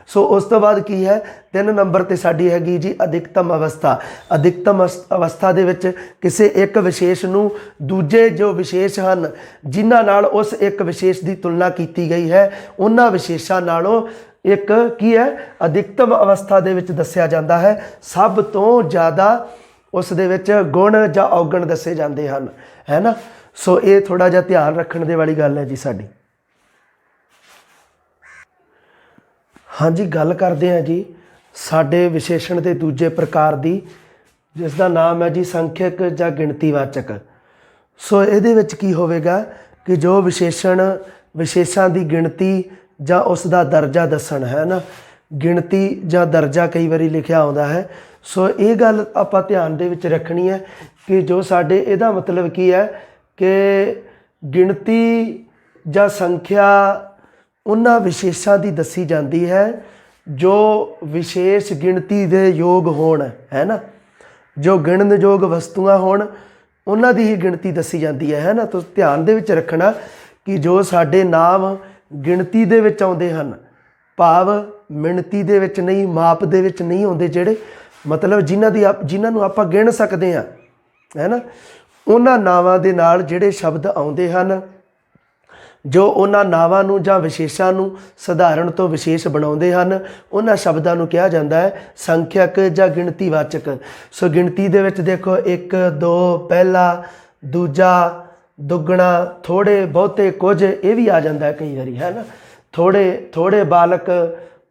ਸੋ ਉਸ ਤੋਂ ਬਾਅਦ ਕੀ ਹੈ 3 ਨੰਬਰ 'ਤੇ ਸਾਡੀ ਹੈਗੀ ਜੀ ਅਧਿਕਤਮ ਅਵਸਥਾ। ਅਧਿਕਤਮ ਅਵਸਥਾ ਦੇ ਵਿੱਚ ਕਿਸੇ ਇੱਕ ਵਿਸ਼ੇਸ਼ ਨੂੰ ਦੂਜੇ ਜੋ ਵਿਸ਼ੇਸ਼ ਹਨ ਜਿਨ੍ਹਾਂ ਨਾਲ ਉਸ ਇੱਕ ਵਿਸ਼ੇਸ਼ ਦੀ ਤੁਲਨਾ ਕੀਤੀ ਗਈ ਹੈ ਉਹਨਾਂ ਵਿਸ਼ੇਸ਼ਾਂ ਨਾਲੋਂ ਇੱਕ ਕੀ ਹੈ ਅਧਿਕਤਮ ਅਵਸਥਾ ਦੇ ਵਿੱਚ ਦੱਸਿਆ ਜਾਂਦਾ ਹੈ, ਸਭ ਤੋਂ ਜ਼ਿਆਦਾ ਉਸ ਦੇ ਵਿੱਚ ਗੁਣ ਜਾਂ ਔਗੁਣ ਦੱਸੇ ਜਾਂਦੇ ਹਨ, ਹੈ ਨਾ। ਸੋ ਇਹ ਥੋੜ੍ਹਾ ਜਿਹਾ ਧਿਆਨ ਰੱਖਣ ਦੇ ਵਾਲੀ ਗੱਲ ਹੈ ਜੀ ਸਾਡੀ। ਹਾਂਜੀ, ਗੱਲ ਕਰਦੇ ਹਾਂ ਜੀ ਸਾਡੇ ਵਿਸ਼ੇਸ਼ਣ ਦੇ ਦੂਜੇ ਪ੍ਰਕਾਰ ਦੀ, ਜਿਸ ਦਾ ਨਾਮ ਹੈ ਜੀ ਸੰਖਿਅਕ ਜਾਂ ਗਿਣਤੀਵਾਚਕ। ਸੋ ਇਹਦੇ ਵਿੱਚ ਕੀ ਹੋਵੇਗਾ ਕਿ ਜੋ ਵਿਸ਼ੇਸ਼ਾਂ ਦੀ ਗਿਣਤੀ ਜਾਂ ਉਸ ਦਾ ਦਰਜਾ ਦੱਸਣ, ਹੈ ਨਾ। ਗਿਣਤੀ ਜਾਂ ਦਰਜਾ ਕਈ ਵਾਰੀ ਲਿਖਿਆ ਆਉਂਦਾ ਹੈ। ਸੋ ਇਹ ਗੱਲ ਆਪਾਂ ਧਿਆਨ ਦੇ ਵਿੱਚ ਰੱਖਣੀ ਹੈ ਕਿ ਜੋ ਸਾਡੇ ਇਹਦਾ ਮਤਲਬ ਕੀ ਹੈ ਕਿ ਗਿਣਤੀ ਜਾਂ ਸੰਖਿਆ ਉਹਨਾਂ ਵਿਸ਼ੇਸ਼ਾਂ ਦੀ ਦੱਸੀ ਜਾਂਦੀ ਹੈ ਜੋ ਵਿਸ਼ੇਸ਼ ਗਿਣਤੀ ਦੇ ਯੋਗ ਹੋਣ, ਹੈ ਨਾ। ਜੋ ਗਿਣਨਯੋਗ ਵਸਤੂਆਂ ਹੋਣ ਉਹਨਾਂ ਦੀ ਹੀ ਗਿਣਤੀ ਦੱਸੀ ਜਾਂਦੀ ਹੈ ਨਾ। ਤੁਸੀਂ ਧਿਆਨ ਦੇ ਵਿੱਚ ਰੱਖਣਾ ਕਿ ਜੋ ਸਾਡੇ ਨਾਮ ਗਿਣਤੀ ਦੇ ਵਿੱਚ ਆਉਂਦੇ ਹਨ, ਭਾਵ ਮਿਣਤੀ ਦੇ ਵਿੱਚ ਨਹੀਂ, ਮਾਪ ਦੇ ਵਿੱਚ ਨਹੀਂ ਆਉਂਦੇ, ਜਿਹੜੇ ਮਤਲਬ ਜਿਨ੍ਹਾਂ ਨੂੰ ਆਪਾਂ ਗਿਣ ਸਕਦੇ ਹਾਂ, ਹੈ ਨਾ, ਉਹਨਾਂ ਨਾਵਾਂ ਦੇ ਨਾਲ ਜਿਹੜੇ ਸ਼ਬਦ ਆਉਂਦੇ ਹਨ ਜੋ ਉਹਨਾਂ ਨਾਵਾਂ ਨੂੰ ਜਾਂ ਵਿਸ਼ੇਸ਼ਾਂ ਨੂੰ ਸਧਾਰਨ ਤੋਂ ਵਿਸ਼ੇਸ਼ ਬਣਾਉਂਦੇ ਹਨ ਉਹਨਾਂ ਸ਼ਬਦਾਂ ਨੂੰ ਕਿਹਾ ਜਾਂਦਾ ਹੈ ਸੰਖਿਅਕ ਜਾਂ ਗਿਣਤੀਵਾਚਕ। ਸੋ ਗਿਣਤੀ ਦੇ ਵਿੱਚ ਦੇਖੋ 1 2 ਪਹਿਲਾ, ਦੂਜਾ, ਦੁੱਗਣਾ, ਥੋੜ੍ਹੇ, ਬਹੁਤੇ, ਕੁਝ, ਇਹ ਵੀ ਆ ਜਾਂਦਾ ਕਈ ਵਾਰੀ, ਹੈ ਨਾ। ਥੋੜ੍ਹੇ ਬਾਲਕ,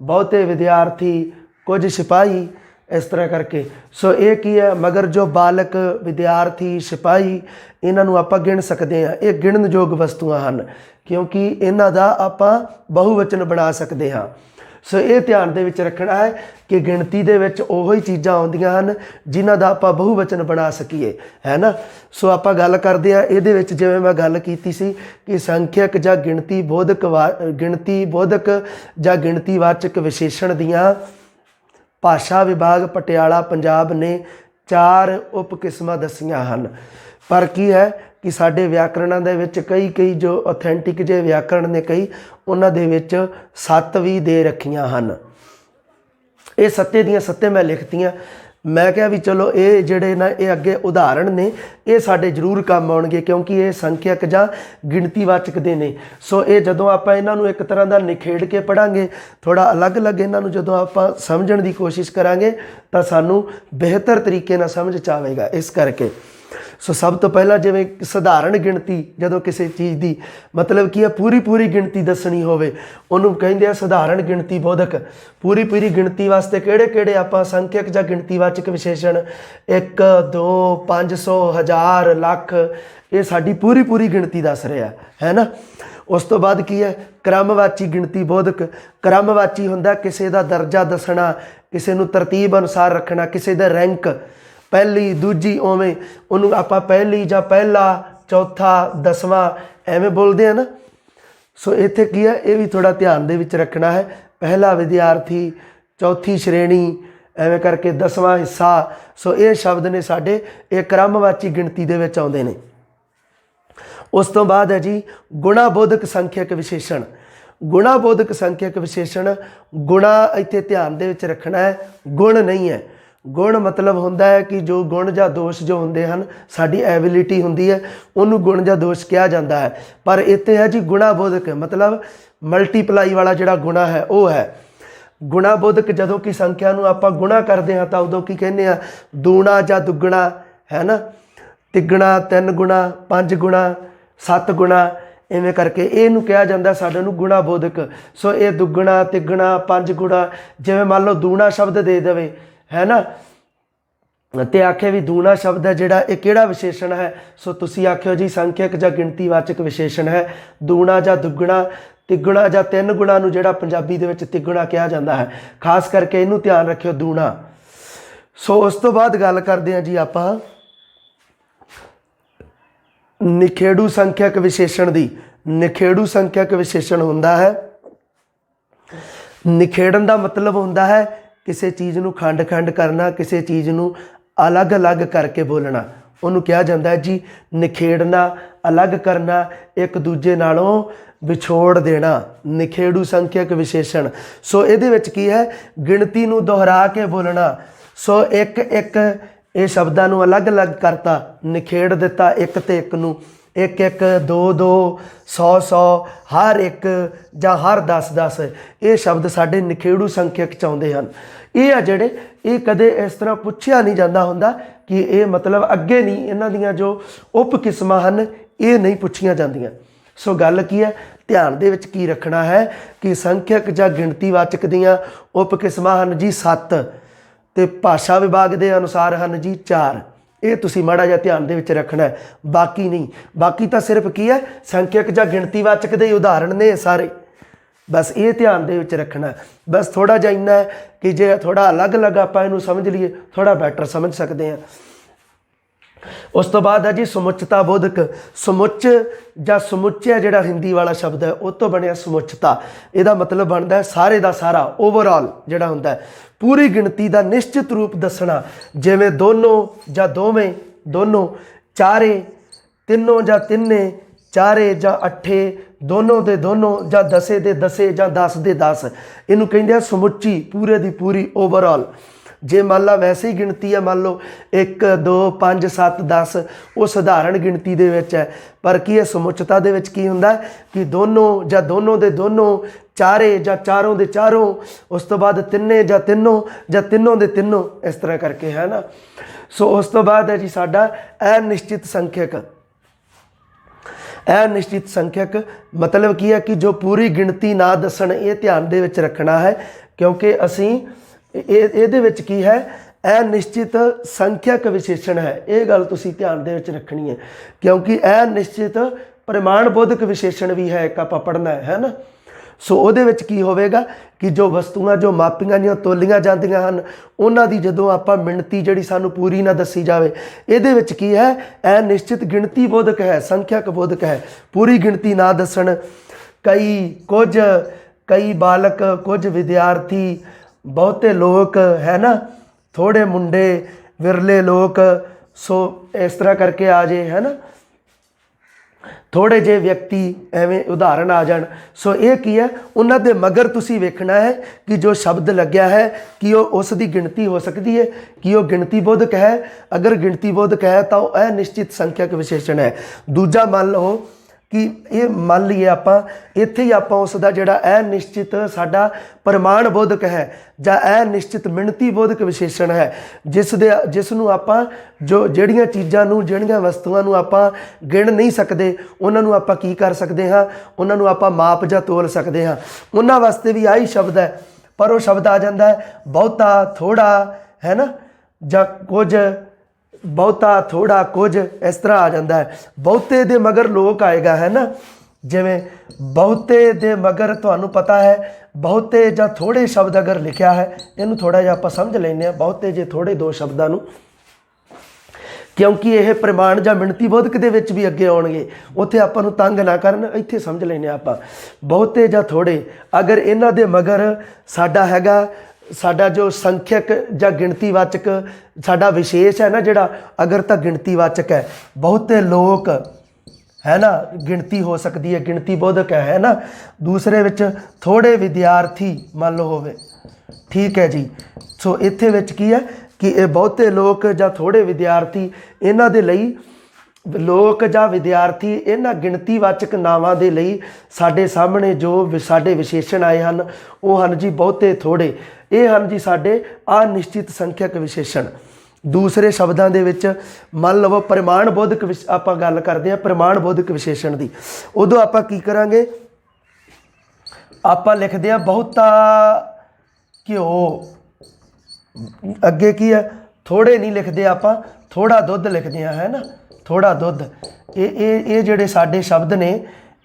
ਬਹੁਤੇ ਵਿਦਿਆਰਥੀ, ਕੁਝ ਸਿਪਾਹੀ, ਇਸ ਤਰ੍ਹਾਂ ਕਰਕੇ। ਸੋ ਇਹ ਕੀ ਹੈ, ਮਗਰ ਜੋ ਬਾਲਕ, ਵਿਦਿਆਰਥੀ, ਸਿਪਾਹੀ ਇਹਨਾਂ ਨੂੰ ਆਪਾਂ ਗਿਣ ਸਕਦੇ ਹਾਂ। ਇਹ ਗਿਣਨਯੋਗ ਵਸਤੂਆਂ ਹਨ ਕਿਉਂਕਿ ਇਹਨਾਂ ਦਾ ਆਪਾਂ ਬਹੁਵਚਨ ਬਣਾ ਸਕਦੇ ਹਾਂ। ਸੋ ਇਹ ਧਿਆਨ ਦੇ ਵਿੱਚ ਰੱਖਣਾ ਹੈ ਕਿ ਗਿਣਤੀ ਦੇ ਵਿੱਚ ਉਹੋ ਹੀ ਚੀਜ਼ਾਂ ਆਉਂਦੀਆਂ ਹਨ ਜਿਨ੍ਹਾਂ ਦਾ ਆਪਾਂ ਬਹੁਵਚਨ ਬਣਾ ਸਕੀਏ, ਹੈ ਨਾ। ਸੋ ਆਪਾਂ ਗੱਲ ਕਰਦੇ ਹਾਂ ਇਹਦੇ ਵਿੱਚ, ਜਿਵੇਂ ਮੈਂ ਗੱਲ ਕੀਤੀ ਸੀ ਕਿ ਸੰਖਿਅਕ ਜਾਂ ਗਿਣਤੀ ਬੋਧਕ ਜਾਂ ਗਿਣਤੀਵਾਚਕ ਵਿਸ਼ੇਸ਼ਣ ਦੀਆਂ ਭਾਸ਼ਾ ਵਿਭਾਗ ਪਟਿਆਲਾ ਪੰਜਾਬ ਨੇ 4 ਉਪ ਕਿਸਮਾਂ ਦੱਸੀਆਂ ਹਨ। ਪਰ ਕੀ ਹੈ ਕਿ ਸਾਡੇ ਵਿਆਕਰਨਾਂ ਦੇ ਵਿੱਚ ਕਈ ਜੋ ਅਥੈਂਟਿਕ ਜਿਹੇ ਵਿਆਕਰਣ ਨੇ ਕਈ, ਉਹਨਾਂ ਦੇ ਵਿੱਚ 7 ਵੀ ਦੇ ਰੱਖੀਆਂ ਹਨ। ਇਹ 7 ਦੀਆਂ 7 ਮੈਂ ਲਿਖਤੀਆਂ। ਮੈਂ ਕਿਹਾ ਵੀ ਚਲੋ ਇਹ ਜਿਹੜੇ ਨਾ ਇਹ ਅੱਗੇ ਉਦਾਹਰਣ ਨੇ ਇਹ ਸਾਡੇ ਜ਼ਰੂਰ ਕੰਮ ਆਉਣਗੇ ਕਿਉਂਕਿ ਇਹ ਸੰਖਿਅਕ ਜਾਂ ਗਿਣਤੀਵਾਚਕ ਦੇ ਨੇ। ਸੋ ਇਹ ਜਦੋਂ ਆਪਾਂ ਇਹਨਾਂ ਨੂੰ ਇੱਕ ਤਰ੍ਹਾਂ ਦਾ ਨਿਖੇੜ ਕੇ ਪੜ੍ਹਾਂਗੇ, ਥੋੜ੍ਹਾ ਅਲੱਗ-ਅਲੱਗ ਇਹਨਾਂ ਨੂੰ ਜਦੋਂ ਆਪਾਂ ਸਮਝਣ ਦੀ ਕੋਸ਼ਿਸ਼ ਕਰਾਂਗੇ ਤਾਂ ਸਾਨੂੰ ਬਿਹਤਰ ਤਰੀਕੇ ਨਾਲ ਸਮਝ 'ਚ ਆਵੇਗਾ। ਇਸ ਕਰਕੇ ਸੋ ਸਭ ਤੋਂ ਪਹਿਲਾਂ ਜਿਵੇਂ ਸਧਾਰਨ ਗਿਣਤੀ, ਜਦੋਂ ਕਿਸੇ ਚੀਜ਼ ਦੀ ਮਤਲਬ ਕੀ ਹੈ ਪੂਰੀ ਗਿਣਤੀ ਦੱਸਣੀ ਹੋਵੇ ਉਹਨੂੰ ਕਹਿੰਦੇ ਆ ਸਧਾਰਨ ਗਿਣਤੀ ਬੋਧਕ। ਪੂਰੀ ਗਿਣਤੀ ਵਾਸਤੇ ਕਿਹੜੇ ਆਪਾਂ ਸੰਖਿਅਕ ਜਾਂ ਗਿਣਤੀਵਾਚਕ ਵਿਸ਼ੇਸ਼ਣ 1 2 500 1000 ਲੱਖ, ਇਹ ਸਾਡੀ ਪੂਰੀ ਗਿਣਤੀ ਦੱਸ ਰਿਹਾ ਹੈ ਨਾ। ਉਸ ਤੋਂ ਬਾਅਦ ਕੀ ਹੈ ਕ੍ਰਮਵਾਚੀ ਗਿਣਤੀ ਬੋਧਕ। ਕ੍ਰਮਵਾਚੀ ਹੁੰਦਾ ਕਿਸੇ ਦਾ ਦਰਜਾ ਦੱਸਣਾ, ਕਿਸੇ ਨੂੰ ਤਰਤੀਬ ਅਨੁਸਾਰ ਰੱਖਣਾ, ਕਿਸੇ ਦਾ ਰੈਂਕ ਪਹਿਲੀ ਦੂਜੀ ਉਵੇਂ ਉਹਨੂੰ ਆਪਾਂ ਪਹਿਲੀ ਜਾਂ ਪਹਿਲਾ ਚੌਥਾ 10ਵਾਂ ਐਵੇਂ ਬੋਲਦੇ ਆ ਨਾ। ਸੋ ਇੱਥੇ ਕੀ ਹੈ ਇਹ ਵੀ ਥੋੜ੍ਹਾ ਧਿਆਨ ਦੇ ਵਿੱਚ ਰੱਖਣਾ ਹੈ। ਪਹਿਲਾ ਵਿਦਿਆਰਥੀ, ਚੌਥੀ ਸ਼੍ਰੇਣੀ, ਐਵੇਂ ਕਰਕੇ 10ਵਾਂ ਹਿੱਸਾ। ਸੋ ਇਹ ਸ਼ਬਦ ਨੇ ਸਾਡੇ ਇਹ ਕ੍ਰਮਵਾਚੀ ਗਿਣਤੀ ਦੇ ਵਿੱਚ ਆਉਂਦੇ ਨੇ। ਉਸ ਤੋਂ ਬਾਅਦ ਹੈ ਜੀ ਗੁਣਾਬੋਧਕ ਸੰਖਿਅਕ ਵਿਸ਼ੇਸ਼ਣ। ਗੁਣਾਬੋਧਕ ਸੰਖਿਅਕ ਵਿਸ਼ੇਸ਼ਣ, ਗੁਣਾ ਇੱਥੇ ਧਿਆਨ ਦੇ ਵਿੱਚ ਰੱਖਣਾ ਹੈ, ਗੁਣ ਨਹੀਂ ਹੈ। ਗੁਣ ਮਤਲਬ ਹੁੰਦਾ ਹੈ ਕਿ ਜੋ ਗੁਣ ਜਾਂ ਦੋਸ਼ ਜੋ ਹੁੰਦੇ ਹਨ, ਸਾਡੀ ਐਬਿਲਿਟੀ ਹੁੰਦੀ ਹੈ, ਉਹਨੂੰ ਗੁਣ ਜਾਂ ਦੋਸ਼ ਕਿਹਾ ਜਾਂਦਾ ਹੈ। ਪਰ ਇੱਥੇ ਹੈ ਜੀ ਗੁਣਾਬੋਧਕ ਮਤਲਬ ਮਲਟੀਪਲਾਈ ਵਾਲਾ ਜਿਹੜਾ ਗੁਣਾ ਹੈ ਉਹ ਹੈ ਗੁਣਾਬੋਧਕ। ਜਦੋਂ ਕਿ ਸੰਖਿਆ ਨੂੰ ਆਪਾਂ ਗੁਣਾ ਕਰਦੇ ਹਾਂ ਤਾਂ ਉਦੋਂ ਕੀ ਕਹਿੰਦੇ ਆ, ਦੂਣਾ ਜਾਂ ਦੁੱਗਣਾ ਹੈ ਨਾ, ਤਿੱਗਣਾ, 3 ਗੁਣਾ, 5 ਗੁਣਾ, 7 ਗੁਣਾ, ਇਵੇਂ ਕਰਕੇ ਇਹਨੂੰ ਕਿਹਾ ਜਾਂਦਾ ਸਾਡੇ ਨੂੰ ਗੁਣਾਬੋਧਕ। ਸੋ ਇਹ ਦੁੱਗਣਾ, ਤਿੱਗਣਾ, 5 ਗੁਣਾ, ਜਿਵੇਂ ਮੰਨ ਲਓ ਦੂਣਾ ਸ਼ਬਦ ਦੇ ਦੇਵੇ ਹੈ ਨਾ, ਤੇ ਆਖੇ ਵੀ ਦੂਣਾ ਸ਼ਬਦ ਹੈ ਜਿਹੜਾ ਇਹ ਕਿਹੜਾ ਵਿਸ਼ੇਸ਼ਣ ਹੈ। ਸੋ ਤੁਸੀਂ ਆਖਿਓ ਜੀ ਸੰਖਿਅਕ ਜਾਂ ਗਿਣਤੀਵਾਚਕ ਵਿਸ਼ੇਸ਼ਣ ਹੈ। ਦੂਣਾ ਜਾਂ ਦੁੱਗਣਾ, ਤਿੱਗਣਾ ਜਾਂ 3 ਗੁਣਾ ਨੂੰ ਜਿਹੜਾ ਪੰਜਾਬੀ ਦੇ ਵਿੱਚ ਤਿੱਗਣਾ ਕਿਹਾ ਜਾਂਦਾ ਹੈ, ਖਾਸ ਕਰਕੇ ਇਹਨੂੰ ਧਿਆਨ ਰੱਖਿਓ ਦੂਣਾ। ਸੋ ਉਸ ਤੋਂ ਬਾਅਦ ਗੱਲ ਕਰਦੇ ਹਾਂ ਜੀ ਆਪਾਂ ਨਿਖੇੜੂ ਸੰਖਿਅਕ ਵਿਸ਼ੇਸ਼ਣ ਦੀ। ਨਿਖੇੜੂ ਸੰਖਿਅਕ ਵਿਸ਼ੇਸ਼ਣ ਹੁੰਦਾ ਹੈ, ਨਿਖੇੜਨ ਦਾ ਮਤਲਬ ਹੁੰਦਾ ਹੈ ਕਿਸੇ ਚੀਜ਼ ਨੂੰ ਖੰਡ ਕਰਨਾ, ਕਿਸੇ ਚੀਜ਼ ਨੂੰ ਅਲੱਗ ਕਰਕੇ ਬੋਲਣਾ, ਉਹਨੂੰ ਕਿਹਾ ਜਾਂਦਾ ਹੈ ਜੀ ਨਿਖੇੜਨਾ, ਅਲੱਗ ਕਰਨਾ, ਇੱਕ ਦੂਜੇ ਨਾਲੋਂ ਵਿਛੋੜ ਦੇਣਾ, ਨਿਖੇੜੂ ਸੰਖਿਅਕ ਵਿਸ਼ੇਸ਼ਣ। ਸੋ ਇਹਦੇ ਵਿੱਚ ਕੀ ਹੈ ਗਿਣਤੀ ਨੂੰ ਦੁਹਰਾ ਕੇ ਬੋਲਣਾ। ਸੋ ਇੱਕ ਇਹ ਸ਼ਬਦਾਂ ਨੂੰ ਅਲੱਗ ਕਰਤਾ, ਨਿਖੇੜ ਦਿੱਤਾ ਇੱਕ ਤੇ ਇੱਕ ਨੂੰ, 1 2 2 100 ਹਰ ਇੱਕ ਜਾਂ ਹਰ 10 ਇਹ ਸ਼ਬਦ ਸਾਡੇ ਨਿਖੇੜੂ ਸੰਖਿਅਕ 'ਚ ਆਉਂਦੇ ਹਨ। ਇਹ ਆ ਜਿਹੜੇ ਇਹ ਕਦੇ ਇਸ ਤਰ੍ਹਾਂ ਪੁੱਛਿਆ ਨਹੀਂ ਜਾਂਦਾ ਹੁੰਦਾ ਕਿ ਇਹ ਮਤਲਬ ਅੱਗੇ ਨਹੀਂ, ਇਹਨਾਂ ਦੀਆਂ ਜੋ ਉਪ ਕਿਸਮਾਂ ਹਨ ਇਹ ਨਹੀਂ ਪੁੱਛੀਆਂ ਜਾਂਦੀਆਂ। ਸੋ ਗੱਲ ਕੀ ਹੈ ਧਿਆਨ ਦੇ ਵਿੱਚ ਕੀ ਰੱਖਣਾ ਹੈ ਕਿ ਸੰਖਿਅਕ ਜਾਂ ਗਿਣਤੀਵਾਚਕ ਦੀਆਂ ਉਪ ਕਿਸਮਾਂ ਹਨ ਜੀ 7 ਤੇ ਭਾਸ਼ਾ ਵਿਭਾਗ ਦੇ ਅਨੁਸਾਰ ਹਨ ਜੀ 4। ਇਹ ਤੁਸੀਂ ਮਾੜਾ ਜਿਹਾ ਧਿਆਨ ਦੇ ਵਿੱਚ ਰੱਖਣਾ ਹੈ, ਬਾਕੀ ਨਹੀਂ। ਬਾਕੀ ਤਾਂ ਸਿਰਫ ਕੀ ਹੈ ਸੰਖਿਅਕ ਜਾਂ ਗਿਣਤੀਵਾਚਕ ਦੇ ਉਦਾਹਰਣ ਨੇ ਸਾਰੇ, ਬਸ ਇਹ ਧਿਆਨ ਦੇ ਵਿੱਚ ਰੱਖਣਾ। ਬਸ ਥੋੜ੍ਹਾ ਜਿਹਾ ਇੰਨਾ ਹੈ ਕਿ ਜੇ ਥੋੜ੍ਹਾ ਅਲੱਗ ਆਪਾਂ ਇਹਨੂੰ ਸਮਝ ਲਈਏ ਥੋੜ੍ਹਾ ਬੈਟਰ ਸਮਝ ਸਕਦੇ ਹਾਂ। ਉਸ ਤੋਂ ਬਾਅਦ ਹੈ ਜੀ ਸਮੁੱਚਤਾ ਬੋਧਕ। ਸਮੁੱਚ ਜਾਂ ਸਮੁੱਚਿਆ ਜਿਹੜਾ ਹਿੰਦੀ ਵਾਲਾ ਸ਼ਬਦ ਹੈ ਉਹ ਤੋਂ ਬਣਿਆ ਸਮੁੱਚਤਾ। ਇਹਦਾ ਮਤਲਬ ਬਣਦਾ ਹੈ ਸਾਰੇ ਦਾ ਸਾਰਾ, ਓਵਰਆਲ ਜਿਹੜਾ ਹੁੰਦਾ ਹੈ। ਪੂਰੀ ਗਿਣਤੀ ਦਾ ਨਿਸ਼ਚਿਤ ਰੂਪ ਦੱਸਣਾ, ਜਿਵੇਂ ਦੋਨੋਂ ਜਾਂ ਦੋਵੇਂ, ਦੋਨੋਂ, ਚਾਰੇ, ਤਿੰਨੋਂ ਜਾਂ ਤਿੰਨੇ, ਚਾਰੇ ਜਾਂ ਅੱਠੇ, ਦੋਨੋਂ ਦੇ ਦੋਨੋਂ ਜਾਂ ਦਸੇ ਦੇ ਦਸੇ ਜਾਂ 10 ਦੇ 10, ਇਹਨੂੰ ਕਹਿੰਦੇ ਆ ਸਮੁੱਚੀ, ਪੂਰੇ ਦੀ ਪੂਰੀ, ਓਵਰਆਲ। ਜੇ ਮੰਨ ਲਾ ਵੈਸੇ ਹੀ ਗਿਣਤੀ ਹੈ, ਮੰਨ ਲਓ 1 2 5 7 10, ਉਹ ਸਧਾਰਨ ਗਿਣਤੀ ਦੇ ਵਿੱਚ ਹੈ। ਪਰ ਕੀ ਹੈ ਸਮੁੱਚਤਾ ਦੇ ਵਿੱਚ ਕੀ ਹੁੰਦਾ ਕਿ ਦੋਨੋਂ ਜਾਂ ਦੋਨੋਂ ਦੇ ਦੋਨੋਂ, ਚਾਰੇ ਜਾਂ ਚਾਰੋਂ ਦੇ ਚਾਰੋਂ, ਉਸ ਤੋਂ ਬਾਅਦ ਤਿੰਨੇ ਜਾਂ ਤਿੰਨੋਂ ਜਾਂ ਤਿੰਨੋਂ ਦੇ ਤਿੰਨੋਂ, ਇਸ ਤਰ੍ਹਾਂ ਕਰਕੇ ਹੈ ਨਾ। ਸੋ ਉਸ ਤੋਂ ਬਾਅਦ ਹੈ ਜੀ ਸਾਡਾ ਅਨਿਸ਼ਚਿਤ ਸੰਖਿਅਕ। ਅਨਿਸ਼ਚਿਤ ਸੰਖਿਅਕ ਮਤਲਬ ਕੀ ਹੈ ਕਿ ਜੋ ਪੂਰੀ ਗਿਣਤੀ ਨਾ ਦੱਸਣ, ਇਹ ਧਿਆਨ ਦੇ ਵਿੱਚ ਰੱਖਣਾ ਹੈ ਕਿਉਂਕਿ ਅਸੀਂ ਇਹਦੇ ਵਿੱਚ ਕੀ ਹੈ ਅਨਿਸ਼ਚਿਤ ਸੰਖਿਅਕ ਵਿਸ਼ੇਸ਼ਣ ਹੈ। ਇਹ ਗੱਲ ਤੁਸੀਂ ਧਿਆਨ ਦੇ ਵਿੱਚ ਰੱਖਣੀ ਹੈ ਕਿਉਂਕਿ ਅਨਿਸ਼ਚਿਤ ਪ੍ਰਮਾਣ ਬੋਧਕ ਵਿਸ਼ੇਸ਼ਣ ਵੀ ਹੈ, ਇੱਕ ਆਪਾਂ ਪੜ੍ਹਨਾ ਹੈ ਨਾ। ਸੋ ਉਹਦੇ ਵਿੱਚ ਕੀ ਹੋਵੇਗਾ ਕਿ ਜੋ ਵਸਤੂਆਂ ਜੋ ਮਾਪੀਆਂ ਜਾਂ ਤੋਲੀਆਂ ਜਾਂਦੀਆਂ ਹਨ, ਉਹਨਾਂ ਦੀ ਜਦੋਂ ਆਪਾਂ ਮਿਣਤੀ ਜਿਹੜੀ ਸਾਨੂੰ ਪੂਰੀ ਨਾ ਦੱਸੀ ਜਾਵੇ, ਇਹਦੇ ਵਿੱਚ ਕੀ ਹੈ ਅਨਿਸ਼ਚਿਤ ਗਿਣਤੀ ਬੋਧਕ ਹੈ, ਸੰਖਿਅਕ ਬੋਧਕ ਹੈ। ਪੂਰੀ ਗਿਣਤੀ ਨਾ ਦੱਸਣ, ਕਈ ਬਾਲਕ, ਕੁਝ ਵਿਦਿਆਰਥੀ, ਬਹੁਤੇ ਲੋਕ ਹੈ ਨਾ, ਥੋੜ੍ਹੇ ਮੁੰਡੇ, ਵਿਰਲੇ ਲੋਕ, ਸੋ ਇਸ ਤਰ੍ਹਾਂ ਕਰਕੇ ਆ ਜੇ ਹੈ ਨਾ, ਥੋੜ੍ਹੇ ਜਿਹੇ ਵਿਅਕਤੀ, ਐਵੇਂ ਉਦਾਹਰਣ ਆ ਜਾਣ। ਸੋ ਇਹ ਕੀ ਹੈ ਉਹਨਾਂ ਦੇ ਮਗਰ ਤੁਸੀਂ ਵੇਖਣਾ ਹੈ ਕਿ ਜੋ ਸ਼ਬਦ ਲੱਗਿਆ ਹੈ ਕਿ ਉਹ ਉਸ ਦੀ ਗਿਣਤੀ ਹੋ ਸਕਦੀ ਹੈ, ਕਿ ਉਹ ਗਿਣਤੀ ਬੋਧਕ ਹੈ। ਅਗਰ ਗਿਣਤੀ ਬੋਧਕ ਹੈ ਤਾਂ ਉਹ ਅਨਿਸ਼ਚਿਤ ਸੰਖਿਅਕ ਵਿਸ਼ੇਸ਼ਣ ਹੈ। ਦੂਜਾ ਮੰਨ ਲਓ कि ये मान लीए आप इत्थे ही आप उसका जिहड़ा अनिश्चित साडा प्रमाण बोधक है जां अनिश्चित मिणती बोधक विशेषण है जिसनों आप जो जिहड़ियां चीज़ां नूं जिहड़ियां वस्तुआं नूं आप गिण नहीं सकते उन्हां नूं आप की कर सकते हाँ, उन्हां नूं आप माप जां तोल सकते हाँ। उन्हां वास्ते भी आही शब्द है, पर वो शब्द आ जाता है बहुता थोड़ा, है ना, जां कुछ, बहुता थोड़ा कुछ इस तरह आ जाता है। बहुते दे मगर लोक आएगा, है ना, जिमें बहुते दे मगर तुहानू पता है बहुते जां थोड़े शब्द अगर लिखा है इनू थोड़ा जिहा आपां समझ लैंदे हां, बहुते जे थोड़े दो शब्दां नू, क्योंकि यह प्रमाण जां मिणती बोधक दे विच भी अगे आउणगे, उत्थे आपां नू तंग ना करन, इत्थे समझ लैंदे आपां बहुते जां थोड़े। अगर इन्हां दे मगर साडा हैगा साडा जो संख्यक जां गिणतीवाचक साडा विशेष है ना जिहड़ा, अगर तो गिणतीवाचक है बहुते लोक, है ना, गिणती हो सकती है, गिणती बोधक है ना। दूसरे विच थोड़े विद्यार्थी मान लो होवे, ठीक है जी। सो इत्थे विच की है कि ये बहुते लोक जां थोड़े विद्यार्थी इन्हां दे लई लोक जां विद्यार्थी इन्हां गिणतीवाचक नावां दे लई साडे सामने जो साडे विशेषण आए हैं वो हैं जी बहुते थोड़े, ये हैं जी साडे अनिश्चित संख्यक विशेषण। दूसरे शब्दों के विच मान लवो प्रमाण बोधक आप गल करते हैं प्रमाण बोधक विशेषण की, उदों आप की करांगे, आप लिखते हैं बहुता घ्यो, अगे की है थोड़े नहीं लिखते, आप थोड़ा दुध लिखते हैं, है ना, थोड़ा दुध। ये जिहड़े साडे शब्द ने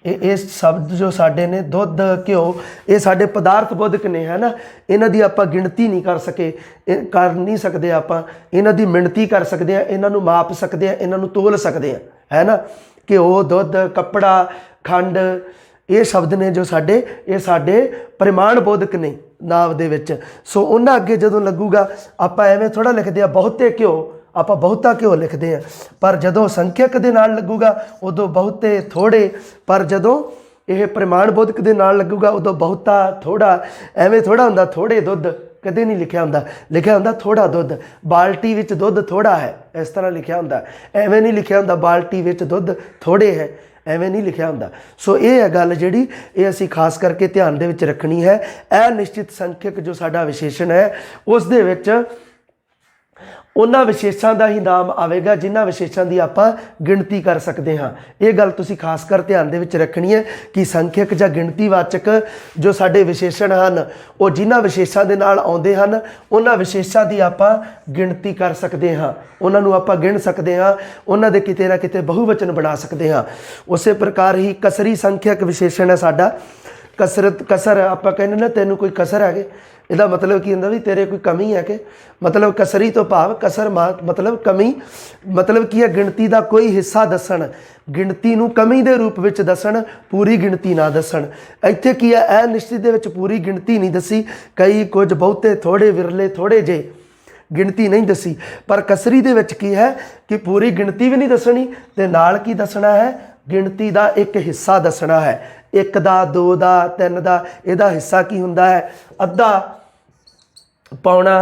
ये शब्द जो साडे ने दुध घ्यो ये साडे पदार्थ बोधक ने, है ना, इन्हां दी आपां गिणती नहीं कर नहीं सकते, आप इन्हां दी मिणती कर सकते हैं, इन्हां नूं माप सकते हैं, इन्हां नूं तोल सकते हैं, है ना। घ्यो, दुध, कपड़ा, खंड, ये शब्द ने जो साडे ये साडे प्रमाण बोधक ने नाम दे विच। सो उन्हां अगे जदों लगूगा आपां एवें थोड़ा लिखते हैं बहुते घ्यो, आप बहुता घ्यो लिखते हैं, पर जदों संख्यक दे नाल लगूगा उदों बहुते थोड़े, पर जदों यह प्रमाण बोधक दे नाल लगूगा उदों बहुता थोड़ा। एवें थोड़ा हुंदा थोड़े दुध कदे नहीं लिखिया हुंदा, लिखिया हुंदा थोड़ा दुध, बाल्टी विच दुध थोड़ा है इस तरह लिखिया हुंदा, एवें नहीं लिखिया हुंदा बाल्टी विच दुध थोड़े है, एवें नहीं लिखिया हुंदा। सो ये है गल जिहड़ी ये असीं खास करके ध्यान दे विच रखनी है। अनिश्चित संख्यक जो साडा विशेषण है उस दे विच उन्हां विशेषां दा ही नाम आवेगा जिन्हां विशेषां दी आपां गिणती कर सकते हाँ। ये गल तुसीं खास कर ध्यान दे विच रखनी है कि संख्यक जां गिणतीवाचक जो साडे विशेषण हैं वो जिन्हां विशेषां दे नाल आउंदे हन उन्हां विशेषां दी आपां गिणती कर सकते हाँ, उन्हां नूं आपां गिण सकते हाँ, उन्हां दे किते ना किते बहुवचन बना सकते हाँ। उसे प्रकार ही कसरी संख्यक विशेषण है साडा। कसरत कसर आप कहने ना तेनों कोई कसर है, इसका मतलब की होंदा भी तेरे कोई कमी है कि, मतलब कसरी तो भाव कसर मतलब कमी, मतलब की है गिणती का कोई हिस्सा दसन, गिणती नूं कमी के रूप में दसन, पूरी गिणती ना दसन। इत्थे की है अनिश्चित दे विच पूरी गिणती नहीं दसी, कई कुछ बहुते थोड़े विरले थोड़े जे गिणती नहीं दसी, पर कसरी दे विच की है कि पूरी गिणती भी नहीं दसनी ते नाल की दसना है गिणती का एक हिस्सा दसना है, एक दा, दो दा, तीन दा, इहदा हिस्सा की हुंदा है अद्धा, पौना,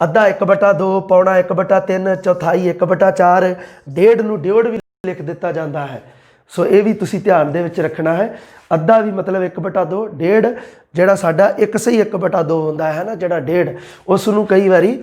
अद्धा 1/2, पौना 1/3, चौथाई 1/4, डेढ़ नूं डेढ़ भी लिख दिता जाता है। सो ये भी तुसीं ध्यान दे विच रखना है। अद्धा भी मतलब 1/2, डेढ़ जिहड़ा साडा एक सही 1/2 हुंदा है ना, जिहड़ा डेढ़ उस नूं कई बारी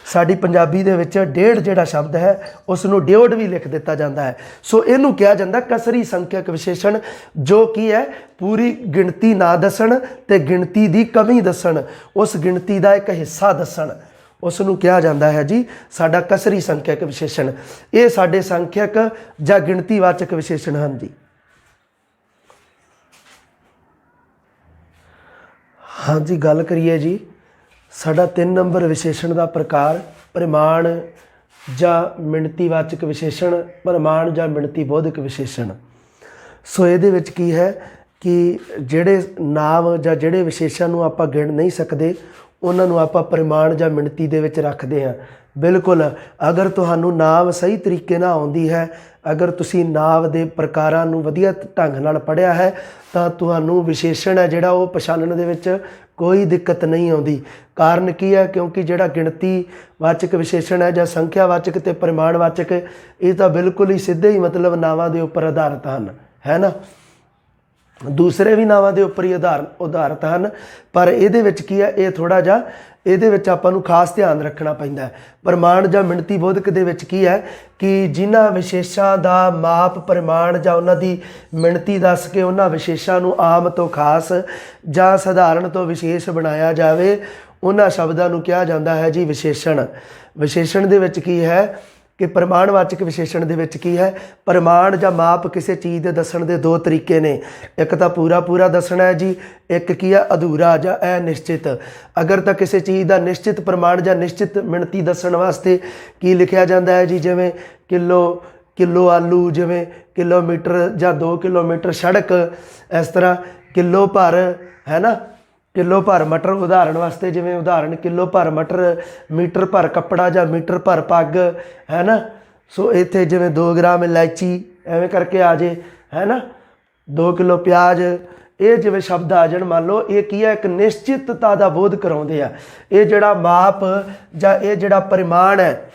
साडी पंजाबी दे विच डेढ़ जिहड़ा शब्द है उस नूं डेढ़ भी लिख दिता जाता है। सो इहनूं कहा जाता कसरी संख्यक विशेषण, जो कि है पूरी गिणती ना दसन ते गिणती दी कमी दसन, उस गिणती का एक हिस्सा दसन, उसनूं कहा जाता है जी साडा कसरी संख्यक विशेषण। ये साडे संख्यक जां गिणतीवाचक विशेषण हैं जी। हाँ जी, गल करिए जी साडा 3 नंबर विशेषण का प्रकार प्रमाण जां मिणतीवाचक विशेषण, प्रमाण जां मिणती बोधक विशेषण। सो इहदे विच की है कि जिहड़े नाम जां जिहड़े विशेषां नूं आपां गिण नहीं सकते उन्होंने आप प्रमाण जां मिणती दे विच रखते हैं। बिल्कुल अगर तुहानूं नाम सही तरीके नाल आउंदी है, अगर तुसी नाम दे प्रकारां नूं वधिया ढंग नाल पढ़िया है तो तुहानूं विशेषण है जिहड़ा वो पछाणन दे विच कोई दिक्कत नहीं आउंदी। कारण की है, क्योंकि जिहड़ा गिणतीवाचक विशेषण है जां संख्यावाचक ते प्रमाणवाचक ये तो बिल्कुल ही सीधे ही मतलब नावां दे उपर आधारित हैं, है ना। दूसरे भी नावां दे उपर ही उदाहरत हैं, पर ये की है ये थोड़ा जा ये आपां नूं खास ध्यान रखना पैंदा है। प्रमाण जां मिणती बोधक दे विच की है कि जिन्हां विशेषां दा माप प्रमाण जां उन्हां दी मिणती दस के उन्हां विशेषां नूं आम तो खास जां सधारण तो विशेष बनाया जावे, उन्हां शब्दां नूं कहा जांदा है जी विशेषण। विशेषण दे विच की है कि प्रमाणवाचक विशेषण दे विच की है, प्रमाण जां माप किसी चीज़ के दसण दे दो तरीके ने, एक तो पूरा पूरा दसना है जी, एक की है अधूरा जां अनिश्चित। अगर तो किसी चीज़ का निश्चित प्रमाण जां निश्चित मिणती दसण वास्ते की लिखिया जाता है जी, जिवें किलो आलू, जिवें किलोमीटर जां 2 किलोमीटर सड़क, इस तरह किलो भर है ना, किलो भर मटर उदाहरण वास्ते, जिवें उदाहरण किलो भर मटर, मीटर भर कपड़ा जां मीटर भर पग है ना। सो इत्थे जिवें 2 ग्राम इलायची एवें करके आ जे है ना, 2 किलो प्याज, ये जिवें शब्द आ जाण मान लो, ये की है एक निश्चितता का बोध कराउंदे आ। ये जिहड़ा माप जां ये जिहड़ा परिमाण है,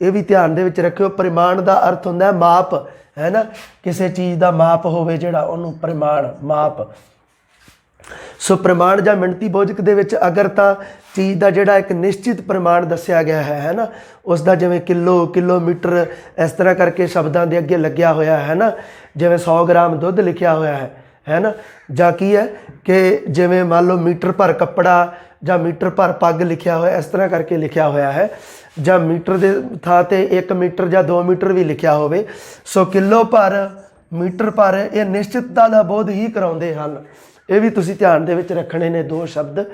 ये भी ध्यान दे विच रखियो, परिमाण का अर्थ हुंदा है माप है ना, किसी चीज़ का माप होवे जिहड़ा उहनूं परिमाण माप। सो प्रमाण जां मिणती बोधक दे विच अगर तो चीज़ का जिहड़ा एक निश्चित प्रमाण दस्या गया है ना, उसका जिवें किलो किलोमीटर इस तरह करके शब्दों के अगे लग्या होया है ना, जिवें 100 ग्राम दुध लिखिया होया है ना, जां की है कि जिवें मान लो मीटर भर कपड़ा जां मीटर भर पग लिखिया होया, इस तरह करके लिखिया होया है, जां मीटर के थां ते 1 मीटर जां 2 मीटर भी लिखिया होवे। सो किलो भर मीटर भर ये निश्चितता का बोध ही कराउंदे हन। ये भी तुसीं ध्यान दे विच रखने ने 2 शब्द।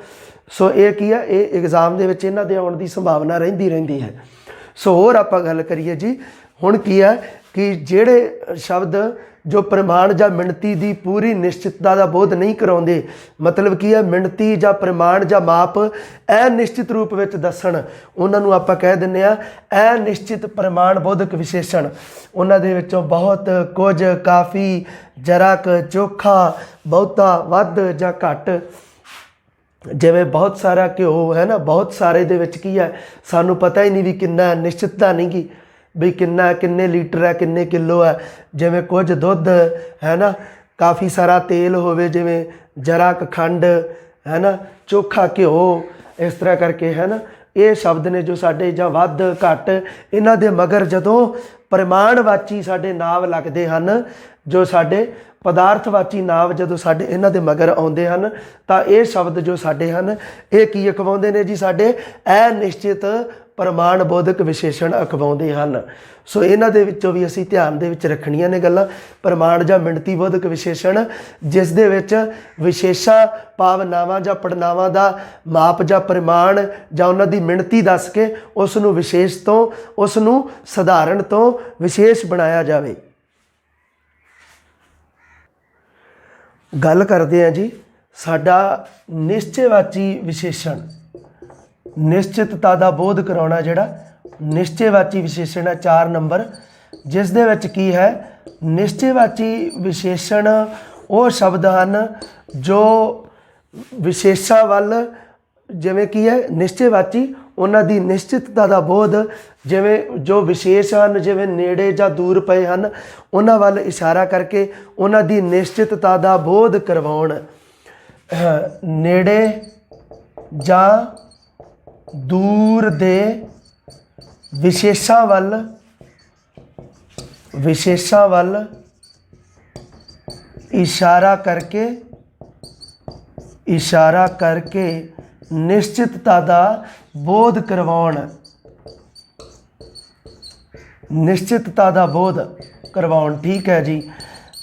सो ये की है, ये एग्जाम दे विच इन्हां दे आउण दी संभावना रहिंदी है। सो होर आपां गल करिए जी, हुण की है कि जिहड़े शब्द जो प्रमाण जां मिणती दी पूरी निश्चितता का बोध नहीं कराउंदे, मतलब की है मिणती जां प्रमाण जां माप अनिश्चित रूप में दसण, उन्हां नूं आपां कह दिंदे आ अनिश्चित प्रमाण बोधक विशेषण। उन्हां दे विचों बहुत, कुछ, काफ़ी, जरा क, चोखा, बहुता, वध जां घट, जिवें बहुत सारा घ्यो है ना, बहुत सारे दे विच की है सानूं पता ही नहीं भी किन्ना, निश्चितता नहीं गी भी किन्ने लीटर है, किन्ने किलो है। जिवें कुछ दुध है ना, काफ़ी सारा तेल होवे, जिवें जरा क खंड है ना, चोखा घ्यो, इस तरह करके है ना। ये शब्द ने जो साडे जां वध घट, इन्हां दे मगर जदों परिमाणवाची साडे नाव लगदे हन, जो साडे पदार्थवाची नाव जदों साडे इन्हां दे मगर आउंदे हन, तां ये शब्द जो साडे हन ये की अखवाउंदे ने जी, साडे अनिश्चित प्रमाण बोधक विशेषण अखवाउंदे हन। सो इन्हां दे विचों भी असीं ध्यान दे विच रखणीਆਂ ने गल्लां। प्रमाण जां मिणती बोधक विशेषण जिस दे विच विशेषां भावनावां जां पड़नावां दा माप जां परिमाण जां उन्हां दी मिणती दस के उस नूं विशेष तो उस नूं सधारण तो विशेष बनाया जावे। गल करते हैं जी साडा निश्चयवाची विशेषण, निश्चितता का बोध कराउणा जिहड़ा निश्चयवाची विशेषण है 4 नंबर, जिस दे विच की है निश्चयवाची विशेषण वो शब्द हैं जो विशेषां वल जिवें की है निश्चयवाची उन्हां दी निश्चितता का बोध, जिवें जो विशेष हैं जिवें नेड़े जां दूर पए हैं उन्हां वल इशारा करके उन्हां दी निश्चितता का बोध करवाउण। नेड़े जां दूर दे विशेषां वल इशारा करके निश्चितता का बोध करवाउण, निश्चितता का बोध करवाउण। ठीक है जी,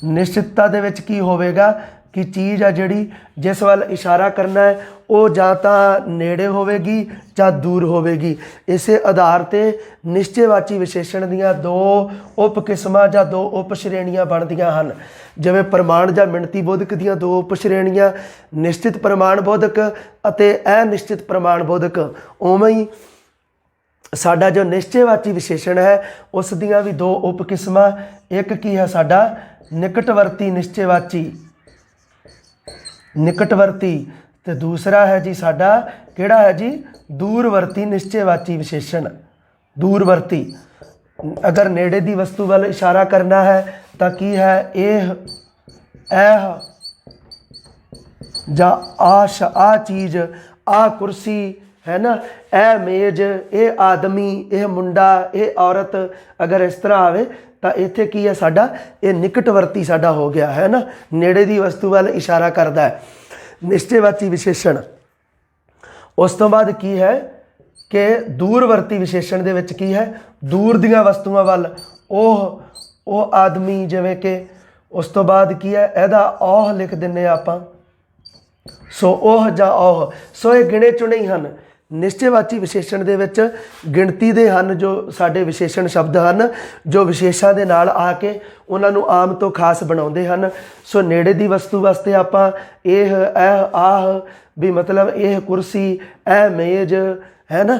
निश्चितता दे विच की होवेगा कि चीज़ आ जिहड़ी जिस वाल इशारा करना है वो जां तां नेड़े होवेगी जां दूर होवेगी। इसे आधार ते निश्चयवाची विशेषण दियां 2 उप किस्मां जां 2 उप श्रेणियां बनदियां हन। जिवें प्रमाण जां मिणती बोधक दियां 2 उप श्रेणियां निश्चित प्रमाण बोधक अते अनिश्चित प्रमाण बोधक, उवें ही साडा जो निश्चयवाची विशेषण है उस दियां भी 2 उप किस्मां, एक की है साडा निकटवर्ती निश्चयवाची, निकटवर्ती, तो दूसरा है जी साडा किहड़ा है जी दूरवर्ती निश्चयवाची विशेषण। दूरवर्ती अगर नेड़े दी वस्तु वाल इशारा करना है तो की है एह, ਜਾਂ ਆ ਚੀਜ਼, ਆ ਕੁਰਸੀ है ना, ਇਹ ਮੇਜ਼, ਇਹ ਆਦਮੀ, ਇਹ ਮੁੰਡਾ, ਇਹ ਔਰਤ, ਅਗਰ ਇਸ ਤਰ੍ਹਾਂ ਆਵੇ ਤਾਂ ਇੱਥੇ ਕੀ ਹੈ ਸਾਡਾ, ਇਹ ਨਿਕਟਵਰਤੀ ਸਾਡਾ ਹੋ ਗਿਆ ਹੈ ਨਾ, ਨੇੜੇ ਦੀ ਵਸਤੂ ਵੱਲ ਇਸ਼ਾਰਾ ਕਰਦਾ ਹੈ। ਨਿਸ਼ਚੈਵਾਚੀ ਵਿਸ਼ੇਸ਼ਣ। ਉਸ ਤੋਂ ਬਾਅਦ ਕੀ ਹੈ ਕਿ ਦੂਰਵਰਤੀ ਵਿਸ਼ੇਸ਼ਣ ਦੇ ਵਿੱਚ ਕੀ ਹੈ, ਦੂਰ ਦੀਆਂ ਵਸਤੂਆਂ ਵੱਲ, ਉਹ ਆਦਮੀ, ਜਿਵੇਂ ਕਿ ਉਸ ਤੋਂ ਬਾਅਦ ਕੀ ਹੈ, ਇਹਦਾ ਔਹ ਲਿਖ ਦਿੰਦੇ ਆਪਾਂ, ਸੋ ਉਹ ਜਾਂ ਔਹ। ਸੋ ਇਹ ਗਿਣੇ ਚੁਣੇ ਹੀ ਹਨ। ਨਿਸ਼ਚੈਵਾਚੀ ਵਿਸ਼ੇਸ਼ਣ ਦੇ ਵਿੱਚ ਗਿਣਤੀ ਦੇ ਹਨ ਜੋ ਸਾਡੇ ਵਿਸ਼ੇਸ਼ਣ ਸ਼ਬਦ ਹਨ, ਜੋ ਵਿਸ਼ੇਸ਼ਾਂ ਦੇ ਨਾਲ ਆ ਕੇ ਉਹਨਾਂ ਨੂੰ ਆਮ ਤੋਂ ਖਾਸ ਬਣਾਉਂਦੇ ਹਨ। ਸੋ ਨੇੜੇ ਦੀ ਵਸਤੂ ਵਾਸਤੇ ਆਪਾਂ ਇਹ, ਆਹ ਵੀ ਮਤਲਬ ਇਹ ਕੁਰਸੀ, ਇਹ ਮੇਜ਼ ਹੈ ਨਾ,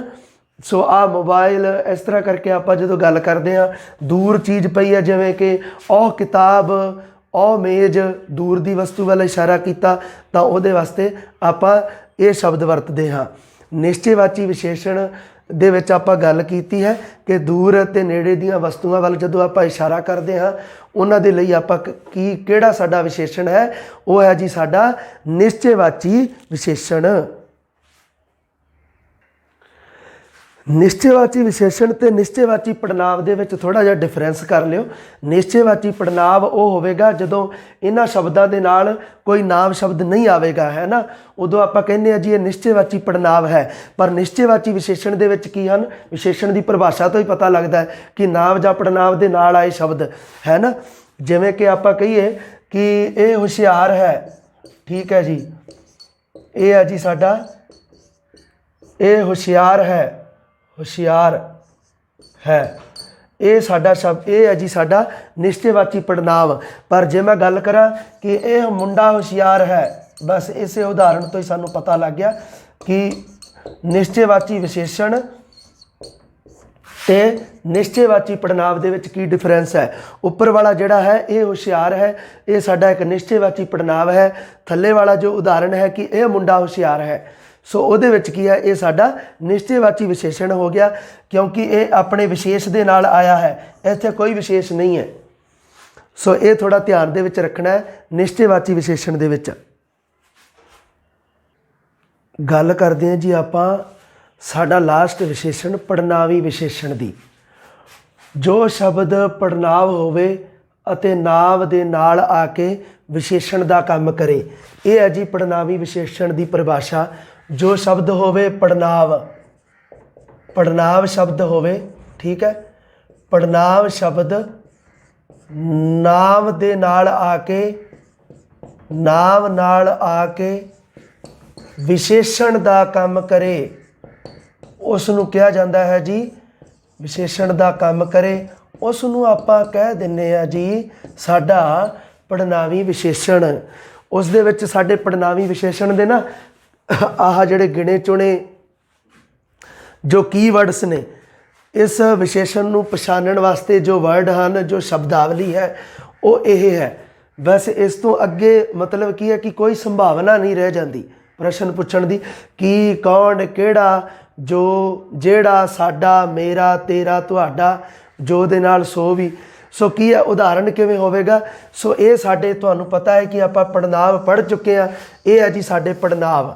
ਸੋ ਆਹ ਮੋਬਾਈਲ, ਇਸ ਤਰ੍ਹਾਂ ਕਰਕੇ ਆਪਾਂ ਜਦੋਂ ਗੱਲ ਕਰਦੇ ਹਾਂ। ਦੂਰ ਚੀਜ਼ ਪਈ ਹੈ, ਜਿਵੇਂ ਕਿ ਉਹ ਕਿਤਾਬ, ਉਹ ਮੇਜ਼, ਦੂਰ ਦੀ ਵਸਤੂ ਵੱਲ ਇਸ਼ਾਰਾ ਕੀਤਾ, ਤਾਂ ਉਹਦੇ ਵਾਸਤੇ ਆਪਾਂ ਇਹ ਸ਼ਬਦ ਵਰਤਦੇ ਹਾਂ। ਨਿਸ਼ਚੈਵਾਚੀ ਵਿਸ਼ੇਸ਼ਣ ਦੇ ਵਿੱਚ ਆਪਾਂ ਗੱਲ ਕੀਤੀ ਹੈ ਕਿ ਦੂਰ ਅਤੇ ਨੇੜੇ ਦੀਆਂ ਵਸਤੂਆਂ ਵੱਲ ਜਦੋਂ ਆਪਾਂ ਇਸ਼ਾਰਾ ਕਰਦੇ ਹਾਂ, ਉਹਨਾਂ ਦੇ ਲਈ ਆਪਾਂ ਕਿਹੜਾ ਸਾਡਾ ਵਿਸ਼ੇਸ਼ਣ ਹੈ, ਉਹ ਹੈ ਜੀ ਸਾਡਾ ਨਿਸ਼ਚੈਵਾਚੀ ਵਿਸ਼ੇਸ਼ਣ। ਨਿਸ਼ਚੈਵਾਚੀ ਵਿਸ਼ੇਸ਼ਣ ਤੇ ਨਿਸ਼ਚੈਵਾਚੀ ਪੜਨਾਂਵ ਦੇ ਵਿੱਚ ਥੋੜ੍ਹਾ ਜਿਹਾ ਡਿਫਰੈਂਸ ਕਰ ਲਿਓ। ਨਿਸ਼ਚੈਵਾਚੀ ਪੜਨਾਂਵ ਉਹ ਹੋਵੇਗਾ ਜਦੋਂ ਇਹਨਾਂ ਸ਼ਬਦਾਂ ਦੇ ਨਾਲ ਕੋਈ ਨਾਮ ਸ਼ਬਦ ਨਹੀਂ ਆਵੇਗਾ, ਹੈ ਨਾ, ਉਦੋਂ ਆਪਾਂ ਕਹਿੰਦੇ ਹਾਂ ਜੀ ਇਹ ਨਿਸ਼ਚੈਵਾਚੀ ਪੜਨਾਂਵ ਹੈ। ਪਰ ਨਿਸ਼ਚੈਵਾਚੀ ਵਿਸ਼ੇਸ਼ਣ ਦੇ ਵਿੱਚ ਕੀ ਹਨ, ਵਿਸ਼ੇਸ਼ਣ ਦੀ ਪਰਿਭਾਸ਼ਾ ਤੋਂ ਹੀ ਪਤਾ ਲੱਗਦਾ ਹੈ ਕਿ ਨਾਮ ਜਾਂ ਪੜਨਾਂਵ ਦੇ ਨਾਲ ਆਏ ਸ਼ਬਦ, ਹੈ ਨਾ। ਜਿਵੇਂ ਕਿ ਆਪਾਂ ਕਹੀਏ ਕਿ ਇਹ ਹੁਸ਼ਿਆਰ ਹੈ, ਠੀਕ ਹੈ ਜੀ, ਇਹ ਹੈ ਜੀ ਸਾਡਾ, ਇਹ ਹੁਸ਼ਿਆਰ ਹੈ, ਹੁਸ਼ਿਆਰ ਹੈ, ਇਹ ਸਾਡਾ ਸ਼ਬਦ, ਇਹ ਹੈ ਜੀ ਸਾਡਾ ਨਿਸ਼ਚੈਵਾਚੀ ਪੜਨਾਂਵ। ਪਰ ਜੇ ਮੈਂ ਗੱਲ ਕਰਾਂ ਕਿ ਇਹ ਮੁੰਡਾ ਹੁਸ਼ਿਆਰ ਹੈ, ਬਸ ਇਸੇ ਉਦਾਹਰਣ ਤੋਂ ਹੀ ਸਾਨੂੰ ਪਤਾ ਲੱਗ ਗਿਆ ਕਿ ਨਿਸ਼ਚੈਵਾਚੀ ਵਿਸ਼ੇਸ਼ਣ ਤੇ ਨਿਸ਼ਚੈਵਾਚੀ ਪੜਨਾਂਵ ਦੇ ਵਿੱਚ ਕੀ ਡਿਫਰੈਂਸ ਹੈ। ਉੱਪਰ ਵਾਲਾ ਜਿਹੜਾ ਹੈ ਇਹ ਹੁਸ਼ਿਆਰ ਹੈ, ਇਹ ਸਾਡਾ ਇੱਕ ਨਿਸ਼ਚੈਵਾਚੀ ਪੜਨਾਂਵ ਹੈ। ਥੱਲੇ ਵਾਲਾ ਜੋ ਉਦਾਹਰਣ ਹੈ ਕਿ ਇਹ ਮੁੰਡਾ ਹੁਸ਼ਿਆਰ ਹੈ, ਸੋ ਉਹਦੇ ਵਿੱਚ ਕੀ ਹੈ, ਇਹ ਸਾਡਾ ਨਿਸ਼ਚੈਵਾਚੀ ਵਿਸ਼ੇਸ਼ਣ ਹੋ ਗਿਆ, ਕਿਉਂਕਿ ਇਹ ਆਪਣੇ ਵਿਸ਼ੇਸ਼ ਦੇ ਨਾਲ ਆਇਆ ਹੈ, ਇੱਥੇ ਕੋਈ ਵਿਸ਼ੇਸ਼ ਨਹੀਂ ਹੈ। ਸੋ ਇਹ ਥੋੜ੍ਹਾ ਧਿਆਨ ਦੇ ਵਿੱਚ ਰੱਖਣਾ ਹੈ। ਨਿਸ਼ਚੈਵਾਚੀ ਵਿਸ਼ੇਸ਼ਣ ਦੇ ਵਿੱਚ ਗੱਲ ਕਰਦੇ ਹਾਂ ਜੀ ਆਪਾਂ ਸਾਡਾ ਲਾਸਟ ਵਿਸ਼ੇਸ਼ਣ ਪੜਨਾਵੀ ਵਿਸ਼ੇਸ਼ਣ ਦੀ। ਜੋ ਸ਼ਬਦ ਪੜਨਾਂਵ ਹੋਵੇ ਅਤੇ ਨਾਂਵ ਦੇ ਨਾਲ ਆ ਕੇ ਵਿਸ਼ੇਸ਼ਣ ਦਾ ਕੰਮ ਕਰੇ, ਇਹ ਹੈ ਜੀ ਪੜਨਾਵੀ ਵਿਸ਼ੇਸ਼ਣ ਦੀ ਪਰਿਭਾਸ਼ਾ। ਜੋ ਸ਼ਬਦ ਹੋਵੇ ਪੜਨਾਂਵ, ਪੜਨਾਂਵ ਸ਼ਬਦ ਹੋਵੇ, ਠੀਕ ਹੈ, ਪੜਨਾਂਵ ਸ਼ਬਦ ਨਾਮ ਦੇ ਨਾਲ ਆ ਕੇ, ਨਾਮ ਨਾਲ ਆ ਕੇ ਵਿਸ਼ੇਸ਼ਣ ਦਾ ਕੰਮ ਕਰੇ, ਉਸ ਨੂੰ ਕਿਹਾ ਜਾਂਦਾ ਹੈ ਜੀ ਵਿਸ਼ੇਸ਼ਣ ਦਾ ਕੰਮ ਕਰੇ, ਉਸ ਨੂੰ ਆਪਾਂ ਕਹਿ ਦਿੰਦੇ ਹਾਂ ਜੀ ਸਾਡਾ ਪੜਨਾਵੀ ਵਿਸ਼ੇਸ਼ਣ। ਉਸ ਦੇ ਵਿੱਚ ਸਾਡੇ ਪੜਨਾਵੀ ਵਿਸ਼ੇਸ਼ਣ ਦੇ ਨਾ ਆਹ ਜਿਹੜੇ ਗਿਣੇ ਚੁਣੇ ਜੋ ਕੀਵਰਡਸ ਨੇ, ਇਸ ਵਿਸ਼ੇਸ਼ਣ ਨੂੰ ਪਛਾਣਨ ਵਾਸਤੇ ਜੋ ਵਰਡ ਹਨ, ਜੋ ਸ਼ਬਦਾਵਲੀ ਹੈ, ਉਹ ਇਹ ਹੈ। ਬਸ ਇਸ ਤੋਂ ਅੱਗੇ ਮਤਲਬ ਕੀ ਹੈ ਕਿ ਕੋਈ ਸੰਭਾਵਨਾ ਨਹੀਂ ਰਹਿ ਜਾਂਦੀ ਪ੍ਰਸ਼ਨ ਪੁੱਛਣ ਦੀ, ਕੀ, ਕੌਣ, ਕਿਹੜਾ, ਜੋ, ਜਿਹੜਾ, ਸਾਡਾ, ਮੇਰਾ, ਤੇਰਾ, ਤੁਹਾਡਾ, ਜੋ ਦੇ ਨਾਲ ਸੋ ਵੀ। ਸੋ ਕੀ ਹੈ, ਉਦਾਹਰਣ ਕਿਵੇਂ ਹੋਵੇਗਾ। ਸੋ ਇਹ ਸਾਡੇ, ਤੁਹਾਨੂੰ ਪਤਾ ਹੈ ਕਿ ਆਪਾਂ ਪੜਨਾਂਵ ਪੜ੍ਹ ਚੁੱਕੇ ਹਾਂ, ਇਹ ਹੈ ਜੀ ਸਾਡੇ ਪੜਨਾਂਵ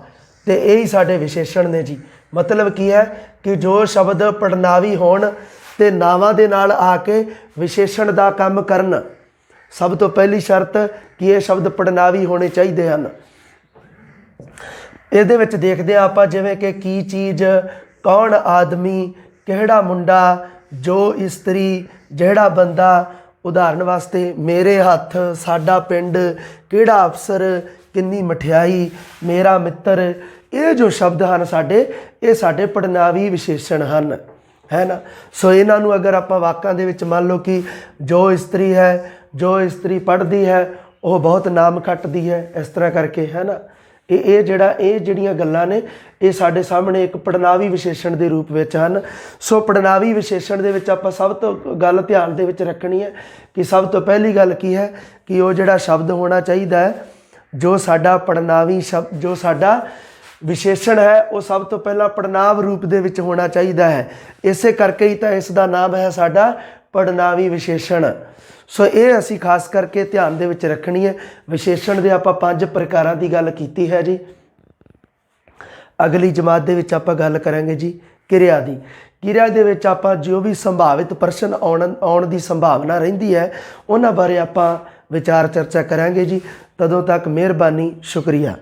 ਤੇ ਇਹ ਹੀ ਸਾਡੇ ਵਿਸ਼ੇਸ਼ਣ ਨੇ ਜੀ। ਮਤਲਬ ਕੀ ਹੈ ਕਿ ਜੋ ਸ਼ਬਦ ਪੜਨਾਵੀ ਹੋਣ ਤੇ ਨਾਵਾਂ ਦੇ ਨਾਲ ਆ ਕੇ ਵਿਸ਼ੇਸ਼ਣ ਦਾ ਕੰਮ ਕਰਨ, ਸਭ ਤੋਂ ਪਹਿਲੀ ਸ਼ਰਤ ਕਿ ਇਹ ਸ਼ਬਦ ਪੜਨਾਵੀ ਹੋਣੇ ਚਾਹੀਦੇ ਹਨ। ਇਹਦੇ ਵਿੱਚ ਦੇਖਦੇ ਹਾਂ ਆਪਾਂ, ਜਿਵੇਂ ਕਿ ਕੀ ਚੀਜ਼, ਕੌਣ ਆਦਮੀ, ਕਿਹੜਾ ਮੁੰਡਾ, ਜੋ ਇਸਤਰੀ, ਜਿਹੜਾ ਬੰਦਾ। ਉਦਾਹਰਣ ਵਾਸਤੇ ਮੇਰੇ ਹੱਥ, ਸਾਡਾ ਪਿੰਡ, ਕਿਹੜਾ ਅਫਸਰ, ਕਿੰਨੀ ਮਠਿਆਈ, ਮੇਰਾ ਮਿੱਤਰ। ਇਹ ਜੋ ਸ਼ਬਦ ਹਨ ਸਾਡੇ, ਇਹ ਸਾਡੇ ਪੜਨਾਵੀ ਵਿਸ਼ੇਸ਼ਣ ਹਨ, ਹੈ ਨਾ। ਸੋ ਇਹਨਾਂ ਨੂੰ ਅਗਰ ਆਪਾਂ ਵਾਕਾਂ ਦੇ ਵਿੱਚ ਮੰਨ ਲਓ ਕਿ ਜੋ ਇਸਤਰੀ ਹੈ, ਜੋ ਇਸਤਰੀ ਪੜ੍ਹਦੀ ਹੈ ਉਹ ਬਹੁਤ ਨਾਮ ਖੱਟਦੀ ਹੈ, ਇਸ ਤਰ੍ਹਾਂ ਕਰਕੇ, ਹੈ ਨਾ। ਇਹ ਜਿਹੜੀਆਂ ਗੱਲਾਂ ਨੇ ਇਹ ਸਾਡੇ ਸਾਹਮਣੇ ਇੱਕ ਪੜਨਾਵੀ ਵਿਸ਼ੇਸ਼ਣ ਦੇ ਰੂਪ ਵਿੱਚ ਹਨ। ਸੋ ਪੜਨਾਵੀ ਵਿਸ਼ੇਸ਼ਣ ਦੇ ਵਿੱਚ ਆਪਾਂ ਸਭ ਤੋਂ ਗੱਲ ਧਿਆਨ ਦੇ ਵਿੱਚ ਰੱਖਣੀ ਹੈ ਕਿ ਸਭ ਤੋਂ ਪਹਿਲੀ ਗੱਲ ਕੀ ਹੈ ਕਿ ਉਹ ਜਿਹੜਾ ਸ਼ਬਦ ਹੋਣਾ ਚਾਹੀਦਾ ਹੈ, ਜੋ ਸਾਡਾ ਪੜਨਾਵੀ ਸ਼ਬਦ, ਜੋ ਸਾਡਾ ਵਿਸ਼ੇਸ਼ਣ ਹੈ, ਉਹ ਸਭ ਤੋਂ ਪਹਿਲਾਂ ਪੜਨਾਂਵ ਰੂਪ ਦੇ ਵਿੱਚ ਹੋਣਾ ਚਾਹੀਦਾ ਹੈ। ਇਸੇ ਕਰਕੇ ਹੀ ਤਾਂ ਇਸ ਦਾ ਨਾਮ ਹੈ ਸਾਡਾ ਪੜਨਾਵੀ ਵਿਸ਼ੇਸ਼ਣ। ਸੋ ਇਹ ਅਸੀਂ ਖਾਸ ਕਰਕੇ ਧਿਆਨ ਦੇ ਵਿੱਚ ਰੱਖਣੀ ਹੈ। ਵਿਸ਼ੇਸ਼ਣ ਦੇ ਆਪਾਂ 5 ਪ੍ਰਕਾਰਾਂ ਦੀ ਗੱਲ ਕੀਤੀ ਹੈ ਜੀ। ਅਗਲੀ ਜਮਾਤ ਦੇ ਵਿੱਚ ਆਪਾਂ ਗੱਲ ਕਰਾਂਗੇ ਜੀ ਕਿਰਿਆ ਦੀ। ਕਿਰਿਆ ਦੇ ਵਿੱਚ ਆਪਾਂ ਜੋ ਵੀ ਸੰਭਾਵਿਤ ਪ੍ਰਸ਼ਨ ਆਉਣ ਦੀ ਸੰਭਾਵਨਾ ਰਹਿੰਦੀ ਹੈ ਉਹਨਾਂ ਬਾਰੇ ਆਪਾਂ ਵਿਚਾਰ ਚਰਚਾ ਕਰਾਂਗੇ ਜੀ। ਤਦੋਂ ਤੱਕ ਮਿਹਰਬਾਨੀ, ਸ਼ੁਕਰੀਆ।